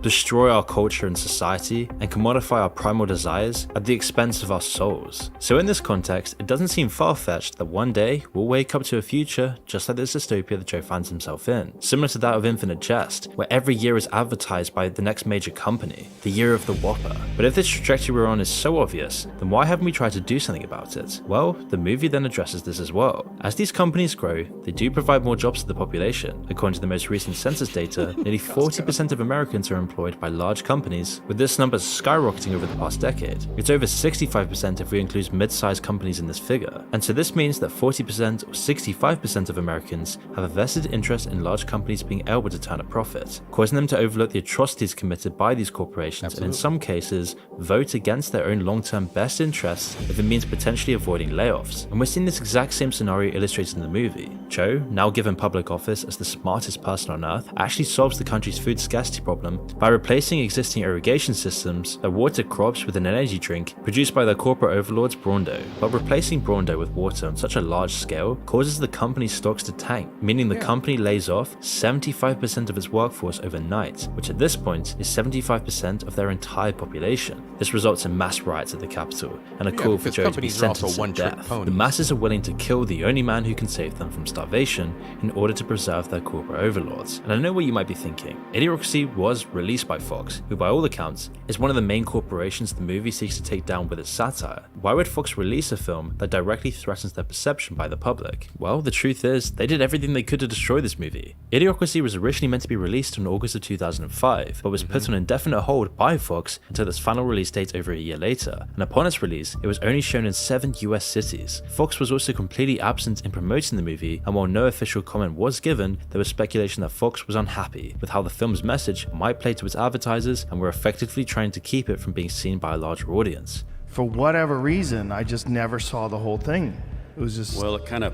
Destroy our culture and society, and commodify our primal desires at the expense of our souls. So in this context, it doesn't seem far-fetched that one day we'll wake up to a future just like this dystopia that Joe finds himself in, similar to that of Infinite Jest, where every year is advertised by the next major company, the year of the Whopper. But if this trajectory we're on is so obvious, then why haven't we tried to do something about it? Well, the movie then addresses this as well. As these companies grow, they do provide more jobs to the population. According to the most recent census data, nearly 40% of Americans are employed by large companies, with this number skyrocketing over the past decade. It's over 65% if we include mid-sized companies in this figure. And so this means that 40% or 65% of Americans have a vested interest in large companies being able to turn a profit, causing them to overlook the atrocities committed by these corporations and in some cases vote against their own long-term best interests if it means potentially avoiding layoffs. And we're seeing this exact same scenario illustrated in the movie. Joe, now given public office as the smartest person on earth, actually solves the country's food scarcity problem by replacing existing irrigation systems that water crops with an energy drink produced by their corporate overlords Braundo. But replacing Braundo with water on such a large scale causes the company's stocks to tank, meaning the company lays off 75% of its workforce overnight, which at this point is 75% of their entire population. This results in mass riots at the Capitol and a call for Joe to be sentenced to death. The masses are willing to kill the only man who can save them from starvation in order to preserve their corporate overlords. And I know what you might be thinking. Idiocracy was released by Fox, who by all accounts is one of the main corporations the movie seeks to take down with its satire. Why would Fox release a film that directly threatens their perception by the public? Well, the truth is, they did everything they could to destroy this movie. Idiocracy was originally meant to be released in August of 2005, but was put on indefinite hold by Fox until its final release date over a year later, and upon its release, it was only shown in 7 US cities. Fox was also completely absent in promoting the movie, and while no official comment was given, there was speculation that Fox was unhappy with how the film's message might play to its advertisers and were effectively trying to keep it from being seen by a larger audience. For whatever reason, I just never saw the whole thing. It was just... Well, it kind of...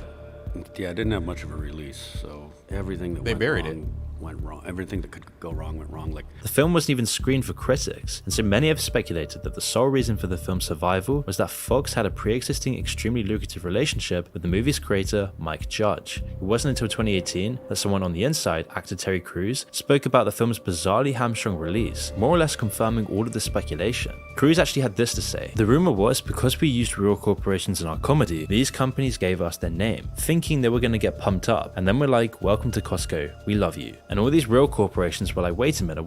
Yeah, it didn't have much of a release, so everything that they went buried wrong, went wrong. Everything that could go wrong went wrong. Like, the film wasn't even screened for critics, and so many have speculated that the sole reason for the film's survival was that Fox had a pre-existing extremely lucrative relationship with the movie's creator, Mike Judge. It wasn't until 2018 that someone on the inside, actor Terry Crews, spoke about the film's bizarrely hamstrung release, more or less confirming all of the speculation. Crews actually had this to say: "The rumor was because we used real corporations in our comedy, these companies gave us their name, thinking they were going to get pumped up, and then we're like, welcome to Costco, we love you." And all these real corporations were like, wait a minute.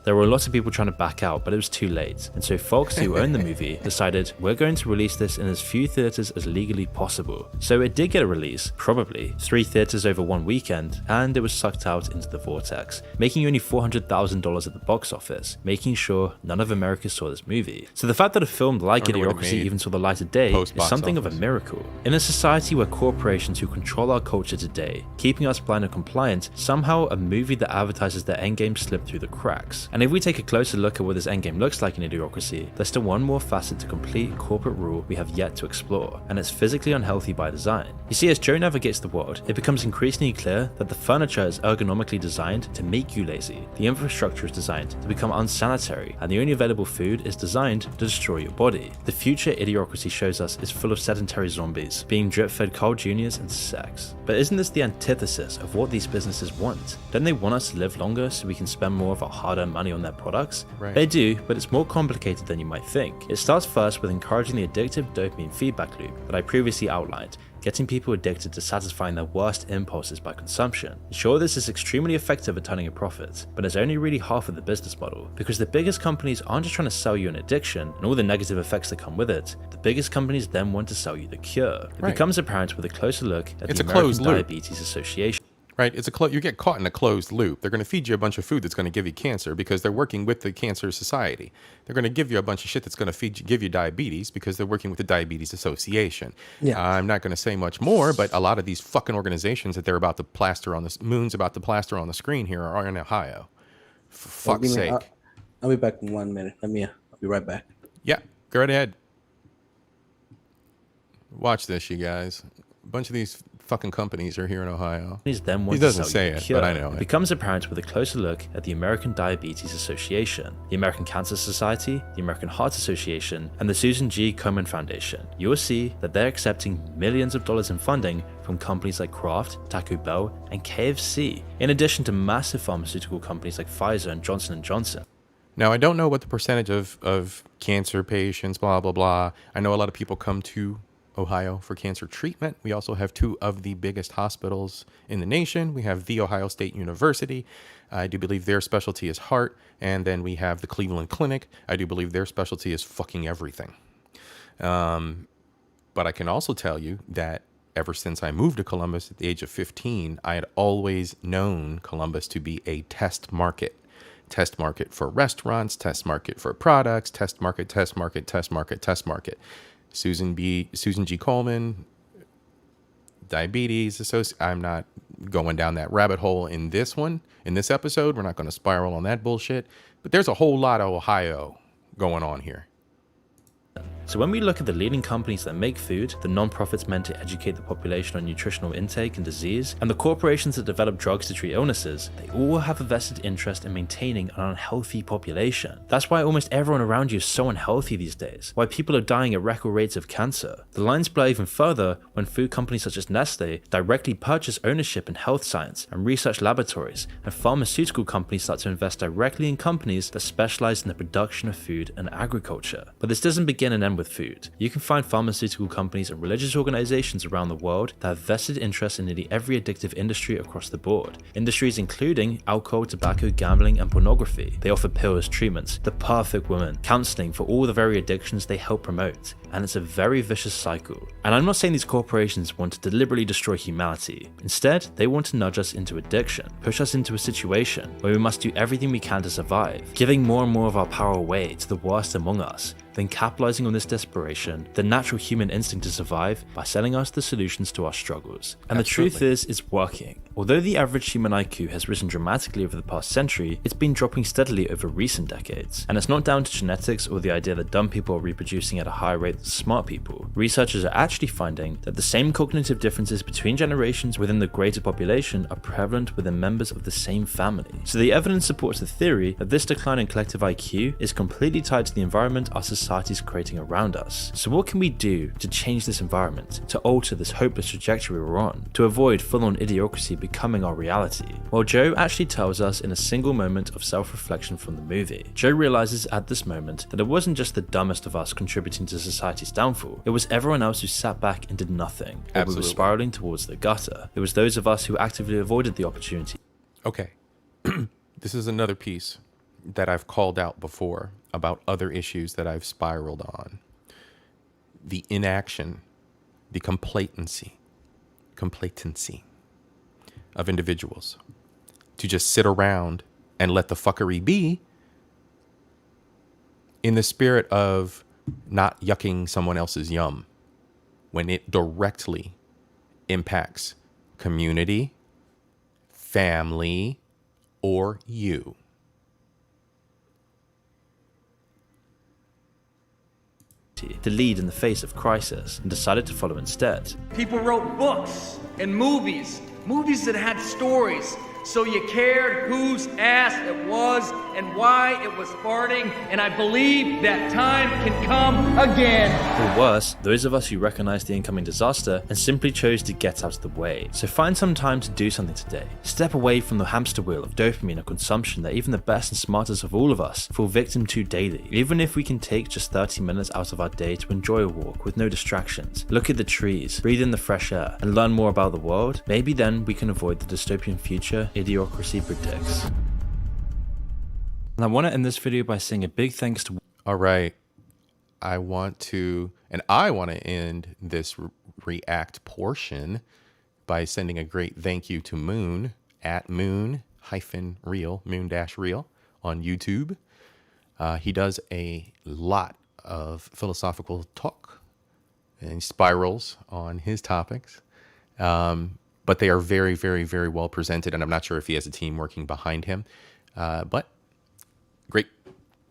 There were a lot of people trying to back out, but it was too late. And so Fox, who owned the movie, decided, we're going to release this in as few theaters as legally possible. So it did get a release, probably 3 theaters over one weekend, and it was sucked out into the vortex, making only $400,000 at the box office, making sure none of America saw this movie. So the fact that a film like Idiocracy even saw the light of day is something of a miracle. In a society where corporations who control our culture today, keeping us blind and compliant, somehow a movie that advertises their endgame slipped through the cracks. And if we take a closer look at what this endgame looks like in Idiocracy, there's still one more facet to complete corporate rule we have yet to explore, and it's physically unhealthy by design. You see, as Joe navigates the world, it becomes increasingly clear that the furniture is ergonomically designed to make you lazy, the infrastructure is designed to become unsanitary, and the only available food is designed to destroy your body. The future Idiocracy shows us is full of sedentary zombies, being drip-fed Carl Jr.'s and sex. But isn't this the antithesis of what these businesses want? Don't they want us to live longer so we can spend more of our hard-earned money on their products? Right. They do, but it's more complicated than you might think. It starts first with encouraging the addictive dopamine feedback loop that I previously outlined, getting people addicted to satisfying their worst impulses by consumption. Sure, this is extremely effective at turning a profit, but it's only really half of the business model, because the biggest companies aren't just trying to sell you an addiction and all the negative effects that come with it. The biggest companies then want to sell you the cure. It becomes apparent with a closer look at the American Diabetes Association. Right, you get caught in a closed loop. They're going to feed you a bunch of food that's going to give you cancer because they're working with the Cancer Society. They're going to give you a bunch of shit that's going to give you diabetes because they're working with the Diabetes Association. Yeah. I'm not going to say much more, but a lot of these fucking organizations that they're about to plaster on the moon's about to plaster on the screen here are in Ohio. For fuck's sake. I'll be back in 1 minute. I'll be right back. Yeah, go right ahead. Watch this, you guys. A bunch of these fucking companies are here in Ohio. He doesn't say it, but I know it. Becomes apparent with a closer look at the American Diabetes Association, the American Cancer Society, the American Heart Association, and the Susan G. Komen Foundation. You will see that they're accepting millions of dollars in funding from companies like Kraft, Taco Bell, and KFC, in addition to massive pharmaceutical companies like Pfizer and Johnson & Johnson. Now, I don't know what the percentage of cancer patients, blah, blah, blah. I know a lot of people come to Ohio for cancer treatment. We also have 2 of the biggest hospitals in the nation. We have The Ohio State University. I do believe their specialty is heart. And then we have the Cleveland Clinic. I do believe their specialty is fucking everything. But I can also tell you that ever since I moved to Columbus at the age of 15, I had always known Columbus to be a test market. Test market for restaurants, test market for products, test market, test market, test market, test market. Susan G. Komen, Diabetes Association. I'm not going down that rabbit hole in this episode. We're not going to spiral on that bullshit. But there's a whole lot of Ohio going on here. So when we look at the leading companies that make food, the non-profits meant to educate the population on nutritional intake and disease, and the corporations that develop drugs to treat illnesses, they all have a vested interest in maintaining an unhealthy population. That's why almost everyone around you is so unhealthy these days, why people are dying at record rates of cancer. The lines blur even further when food companies such as Nestle directly purchase ownership in health science and research laboratories, and pharmaceutical companies start to invest directly in companies that specialize in the production of food and agriculture. But this doesn't begin and end with food. You can find pharmaceutical companies and religious organizations around the world that have vested interest in nearly every addictive industry across the board. Industries including alcohol, tobacco, gambling, and pornography. They offer pills, treatments, the perfect woman, counseling for all the very addictions they help promote. And it's a very vicious cycle. And I'm not saying these corporations want to deliberately destroy humanity. Instead, they want to nudge us into addiction, push us into a situation where we must do everything we can to survive, giving more and more of our power away to the worst among us. then capitalizing on this desperation, the natural human instinct to survive by selling us the solutions to our struggles. And the truth is, it's working. Although the average human IQ has risen dramatically over the past century, it's been dropping steadily over recent decades. And it's not down to genetics or the idea that dumb people are reproducing at a higher rate than smart people. Researchers are actually finding that the same cognitive differences between generations within the greater population are prevalent within members of the same family. So the evidence supports the theory that this decline in collective IQ is completely tied to the environment our society is creating around us. So what can we do to change this environment, to alter this hopeless trajectory we're on, to avoid full-on idiocracy becoming our reality? Well, Joe actually tells us in a single moment of self-reflection from the movie. Joe realizes at this moment that it wasn't just the dumbest of us contributing to society's downfall, it was everyone else who sat back and did nothing, while we were spiraling towards the gutter. It was those of us who actively avoided the opportunity. Okay. This is another piece that I've called out before about other issues that I've spiraled on. The inaction, the complacency of individuals to just sit around and let the fuckery be in the spirit of not yucking someone else's yum when it directly impacts community, family, or you. To lead in the face of crisis and decided to follow instead. People wrote books and movies that had stories, so you cared whose ass it was and why it was farting, and I believe that time can come again. Or worse, those of us who recognized the incoming disaster and simply chose to get out of the way. So find some time to do something today. Step away from the hamster wheel of dopamine and consumption that even the best and smartest of all of us fall victim to daily. Even if we can take just 30 minutes out of our day to enjoy a walk with no distractions, look at the trees, breathe in the fresh air, and learn more about the world, maybe then we can avoid the dystopian future Idiocracy predicts. And I want to end this video by saying a big thanks to... All right. I want to end this react portion by sending a great thank you to Moon at moon-real on YouTube. He does a lot of philosophical talk and spirals on his topics. But they are very, very, very well presented, and I'm not sure if he has a team working behind him. But great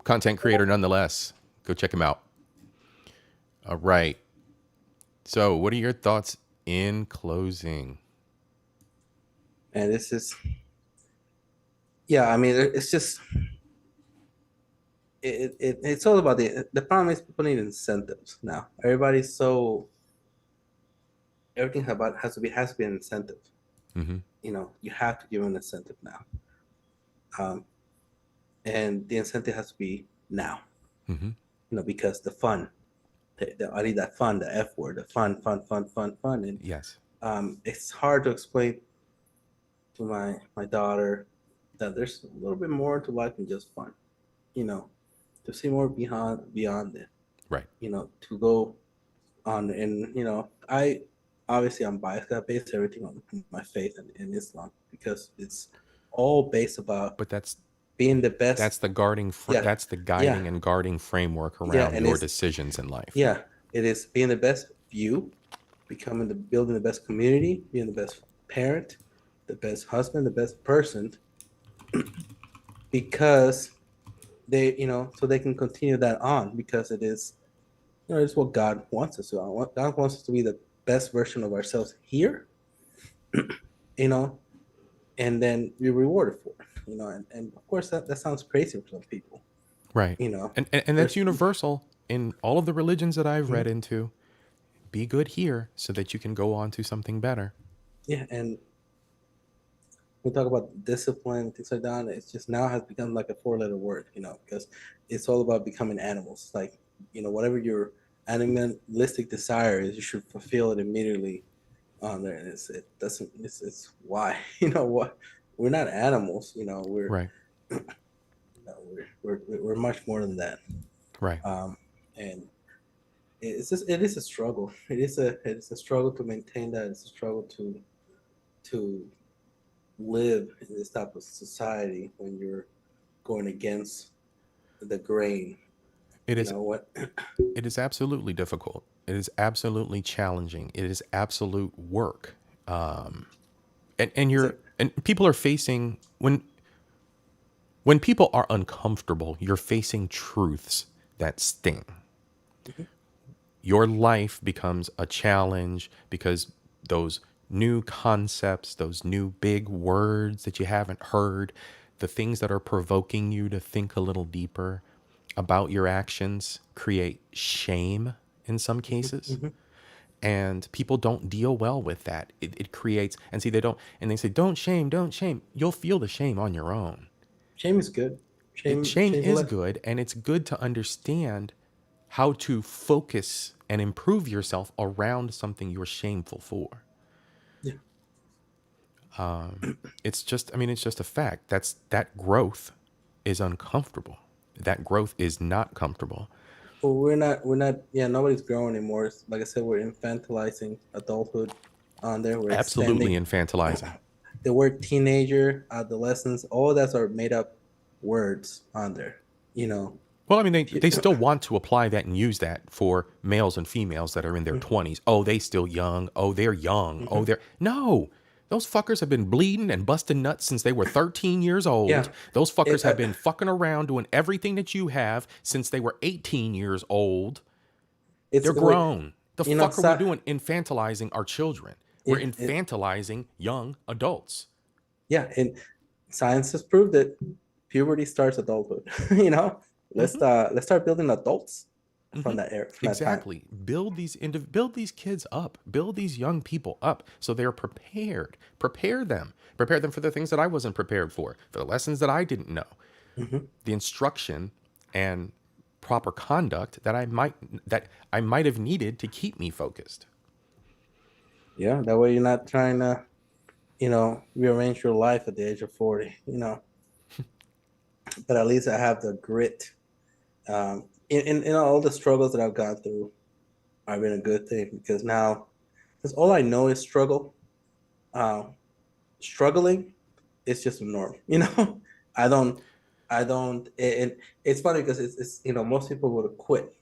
content creator nonetheless. Go check him out. All right. So what are your thoughts in closing? And this is, yeah, I mean, it's just, it's all about the problem is people need incentives now. Everybody's so, everything has to be an incentive. Mm-hmm. You know, you have to give an incentive now. And the incentive has to be now. Mm-hmm. You know, because the fun, I need that fun, the F word, the fun. And yes, it's hard to explain to my daughter that there's a little bit more to life than just fun. You know, to see more beyond it. Right. You know, to go on, and you know, I'm biased. I base everything on my faith in Islam because it's all based about. But that's being the best. That's the guarding. That's the guiding and guarding framework around your decisions in life. Yeah, it is being the best you, building the best community, being the best parent, the best husband, the best person, because they, you know, so they can continue that on because it is, you know, it's what God wants us to. God wants us to be the best version of ourselves here, you know, and then be rewarded for it. You know, and of course that sounds crazy for some people. Right. You know. And that's universal in all of the religions that I've read into. Be good here so that you can go on to something better. Yeah, and we talk about discipline, things like that. It's just now has become like a 4-letter word, you know, because it's all about becoming animals. Like, you know, whatever your animalistic desire is, you should fulfill it immediately on there. And it's why, you know what. We're not animals, you know. We're right. You know, we're much more than that. Right. And it is a struggle. It is a struggle to maintain that. It's a struggle to live in this type of society when you're going against the grain It you is. know what? It is absolutely difficult. It is absolutely challenging. It is absolute work. And people are facing when people are uncomfortable, you're facing truths that sting. Your life becomes a challenge because those new concepts, those new big words that you haven't heard, the things that are provoking you to think a little deeper about your actions create shame in some cases. And people don't deal well with that. It creates, and see, they don't, and they say, don't shame, don't shame. You'll feel the shame on your own. Shame is good. Shame is Less. good, and it's good to understand how to focus and improve yourself around something you're shameful for. Yeah. It's just, I mean, it's just a fact. That growth is uncomfortable. That growth is not comfortable. Well, we're not. Yeah, nobody's growing anymore. Like I said, we're infantilizing adulthood on there. We're Absolutely extending infantilizing. the word teenager, adolescence. All that's are made up words on there. You know. Well, I mean, they still want to apply that and use that for males and females that are in their 20s. Oh, they still young. Oh, they're young. Oh, they're... No. Those fuckers have been bleeding and busting nuts since they were 13 years old. Yeah. Those fuckers have been fucking around doing everything that you have since they were 18 years old. They're grown. The fuck are we doing infantilizing our children? We're infantilizing young adults. Yeah, and science has proved that puberty starts adulthood. You know, let's start building adults from that era. From Exactly. Build these kids up. Build these young people up so they're prepared. Prepare them for the things that I wasn't prepared for the lessons that I didn't know, the instruction and proper conduct that I might have needed to keep me focused. Yeah, that way you're not trying to, you know, rearrange your life at the age of 40. You know, but at least I have the grit. In all the struggles that I've gone through, have been a good thing because now, because all I know is struggle. Struggling is just a norm. You know, I don't. And it's funny because it's you know, most people would have quit,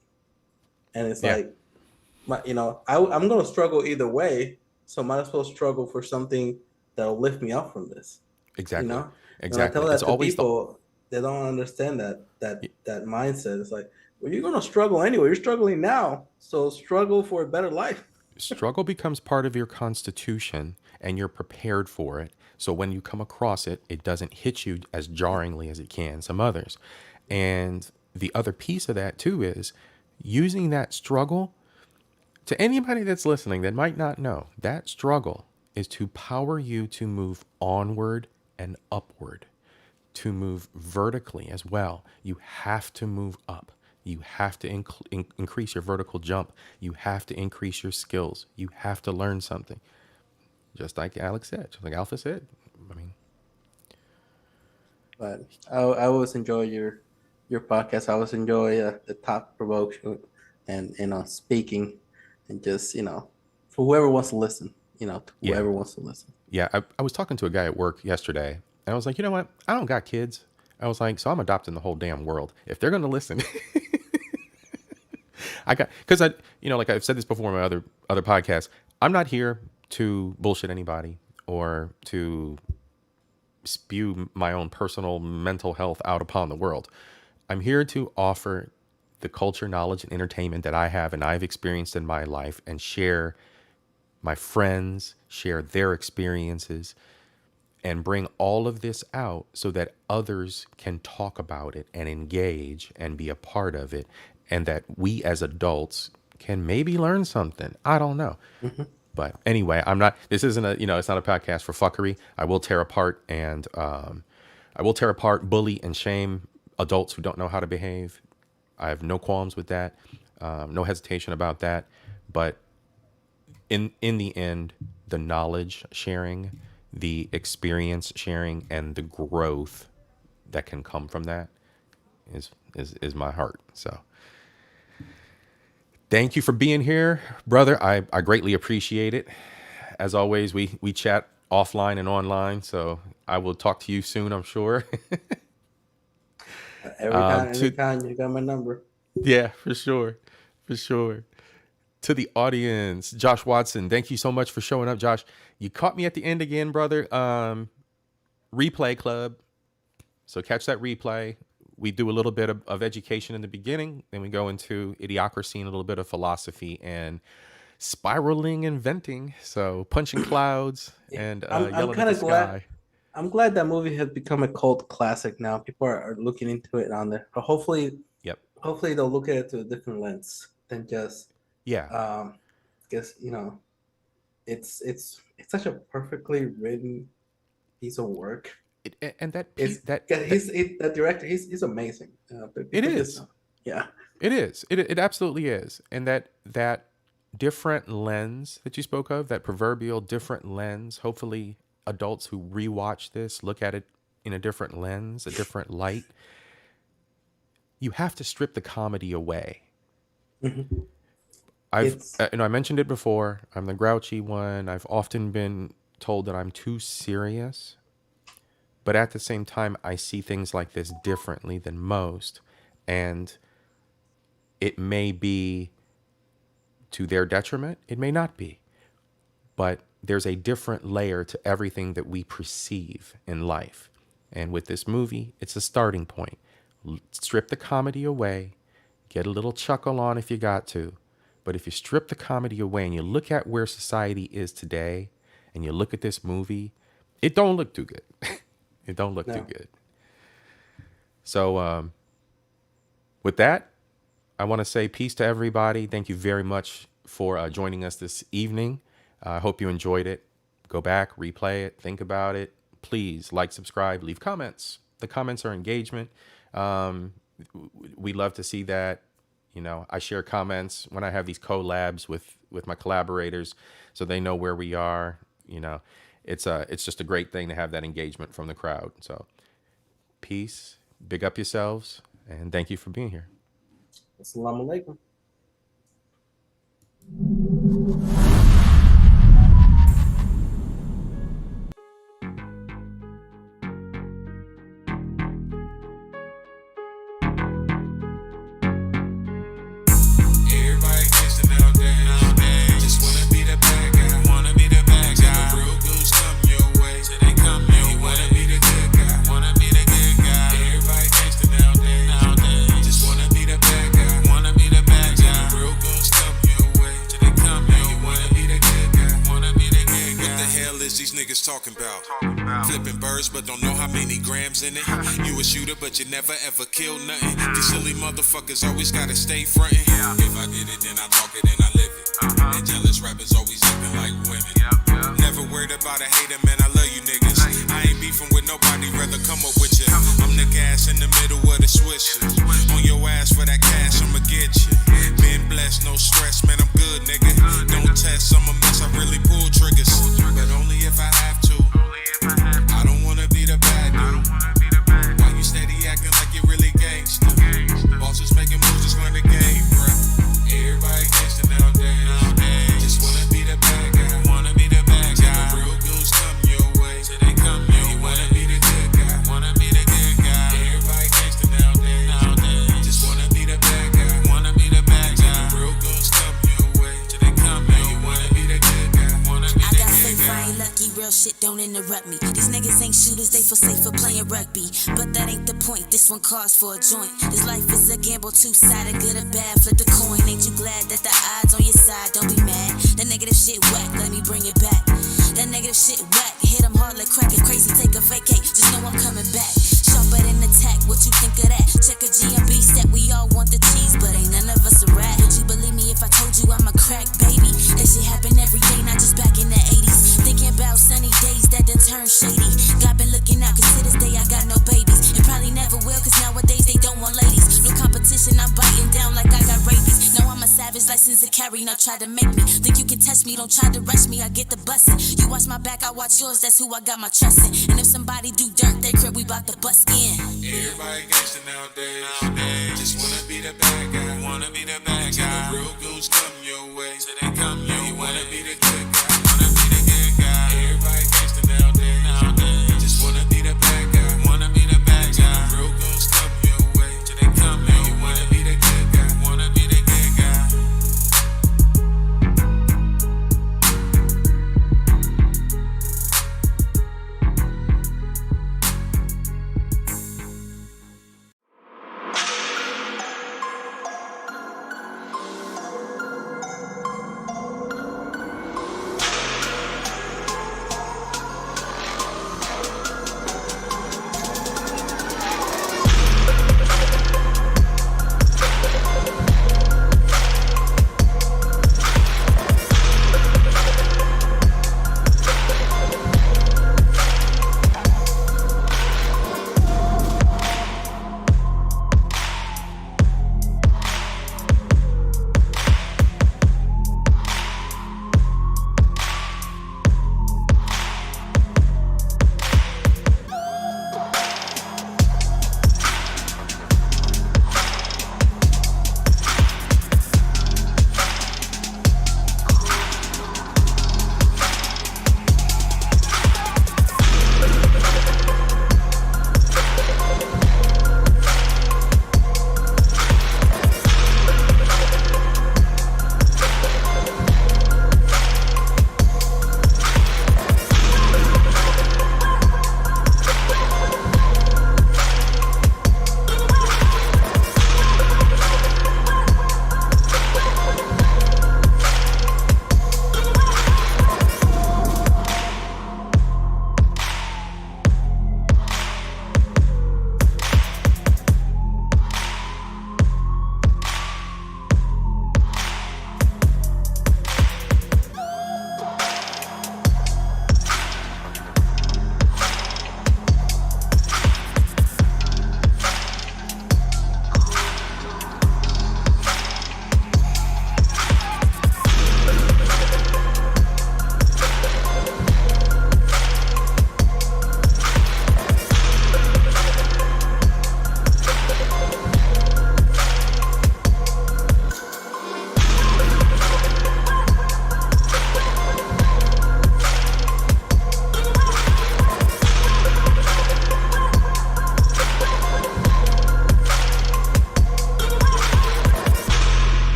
and it's like, you know, I'm gonna struggle either way, so might as well struggle for something that'll lift me up from this. Exactly. You know, Exactly. When I tell that to people, they don't understand that mindset. It's like, well, you're gonna struggle anyway. You're struggling now, so struggle for a better life. Struggle becomes part of your constitution, and you're prepared for it. So when you come across it, it doesn't hit you as jarringly as it can some others. And the other piece of that too is using that struggle. To anybody that's listening that might not know, that struggle is to power you to move onward and upward, to move vertically as well. You have to move up. You have to increase your vertical jump. You have to increase your skills. You have to learn something. Just like Alex said, just like Alpha said. I mean, but I always enjoy your podcast. I always enjoy the thought provoking and speaking, and just for whoever wants to listen. Whoever wants to listen. Yeah, I was talking to a guy at work yesterday, and I was like, you know what? I don't got kids. I was like, so I'm adopting the whole damn world. If they're going to listen, because like I've said this before in my other podcasts, I'm not here to bullshit anybody or to spew my own personal mental health out upon the world. I'm here to offer the culture, knowledge, and entertainment that I have and I've experienced in my life, and share my friends, share their experiences, and bring all of this out so that others can talk about it and engage and be a part of it, and that we as adults can maybe learn something. I don't know. Mm-hmm. But anyway, this isn't it's not a podcast for fuckery. I will tear apart bully and shame adults who don't know how to behave. I have no qualms with that. No hesitation about that. But in the end, the knowledge sharing, the experience sharing, and the growth that can come from that is my heart. So thank you for being here, brother. I greatly appreciate it. As always, we chat offline and online, so I will talk to you soon, I'm sure. Every time you got my number. Yeah, for sure. For sure. To the audience, Josh Watson, thank you so much for showing up, Josh. You caught me at the end again, brother. Replay club. So catch that replay. We do a little bit of education in the beginning, then we go into Idiocracy and a little bit of philosophy and spiraling and venting. So punching clouds and yelling at the sky. I'm glad that movie has become a cult classic now. People are looking into it on there. But hopefully they'll look at it through a different lens than just guess it's such a perfectly written piece of work. The director, he's amazing. It is. It is. It absolutely is. And that different lens that you spoke of, that proverbial different lens, hopefully adults who rewatch this look at it in a different lens, a different light. You have to strip the comedy away. Mm-hmm. I mentioned it before. I'm the grouchy one. I've often been told that I'm too serious. But at the same time, I see things like this differently than most. And it may be to their detriment. It may not be. But there's a different layer to everything that we perceive in life. And with this movie, it's a starting point. Strip the comedy away. Get a little chuckle on if you got to. But if you strip the comedy away and you look at where society is today, and you look at this movie, it don't look too good. It don't look too good. So with that, I want to say peace to everybody. Thank you very much for joining us this evening. I hope you enjoyed it. Go back, replay it, think about it. Please like, subscribe, leave comments. The comments are engagement. We love to see that. You know, I share comments when I have these collabs with my collaborators, so they know where we are. You know, it's just a great thing to have that engagement from the crowd. So peace, big up yourselves, and thank you for being here. Assalamu alaikum. Talking about flipping birds, but don't know how many grams in it. You a shooter, but you never ever kill nothing. These silly motherfuckers always gotta stay frontin'. If I did it, then I talk it and I live it. And jealous rappers always acting like women. Never worried about a hater, man. I love you niggas. I ain't beefing with nobody, rather come up with you. I'm the gas in the middle of the switch. On your ass for that cash, I'ma get you. Been blessed, no stress, man. I'm good, nigga. Don't test, I'm a mess. I really pull triggers, but only if I have to. I don't wanna be the bad dude. Why you steady acting like you really gangsta? Bosses making moves, just learn the game, bruh. Everybody gangsta nowadays. Just wanna be the bad guy. Wanna be the bad guy. The real goons come your way. So they come your way. You wanna be the good guy. Wanna be the good guy. Everybody gangsta nowadays. Just wanna be the bad guy. Wanna be the bad guy. The real goons come your way. So they come your way. You wanna be the good guy. Wanna be the good guy. I ain't lucky, real shit don't interrupt me. These niggas ain't shooters, they feel safe for playing rugby. But that ain't the point, this one calls for a joint. This life is a gamble, two-sided, good or bad, flip the coin. Ain't you glad that the odds on your side, don't be mad. That negative shit whack, let me bring it back. That negative shit whack, hit them hard like crack. If crazy, take a vacate, just know I'm coming back. Sharper than attack, what you think of that? Check a GMB step, we all want the cheese, but ain't none of us a rat. Would you believe me if I told you I'm a crack baby? That shit happen every day, not just back in the 80s. Thinking about sunny days that done turn shady. God been looking out, cause to this day I got no babies. And probably never will, cause nowadays they don't want ladies. No competition, I'm biting down like I got rabies. No, I'm a savage, license to carry, now try to make me. Think you can touch me, don't try to rush me, I get the bussin'. You watch my back, I watch yours, that's who I got my trust in. And if somebody do dirt, they crib, we bout to bust in. Everybody gangsta nowadays. Just wanna be the bad guy. Wanna be the bad guy. The real goons come your way. So they come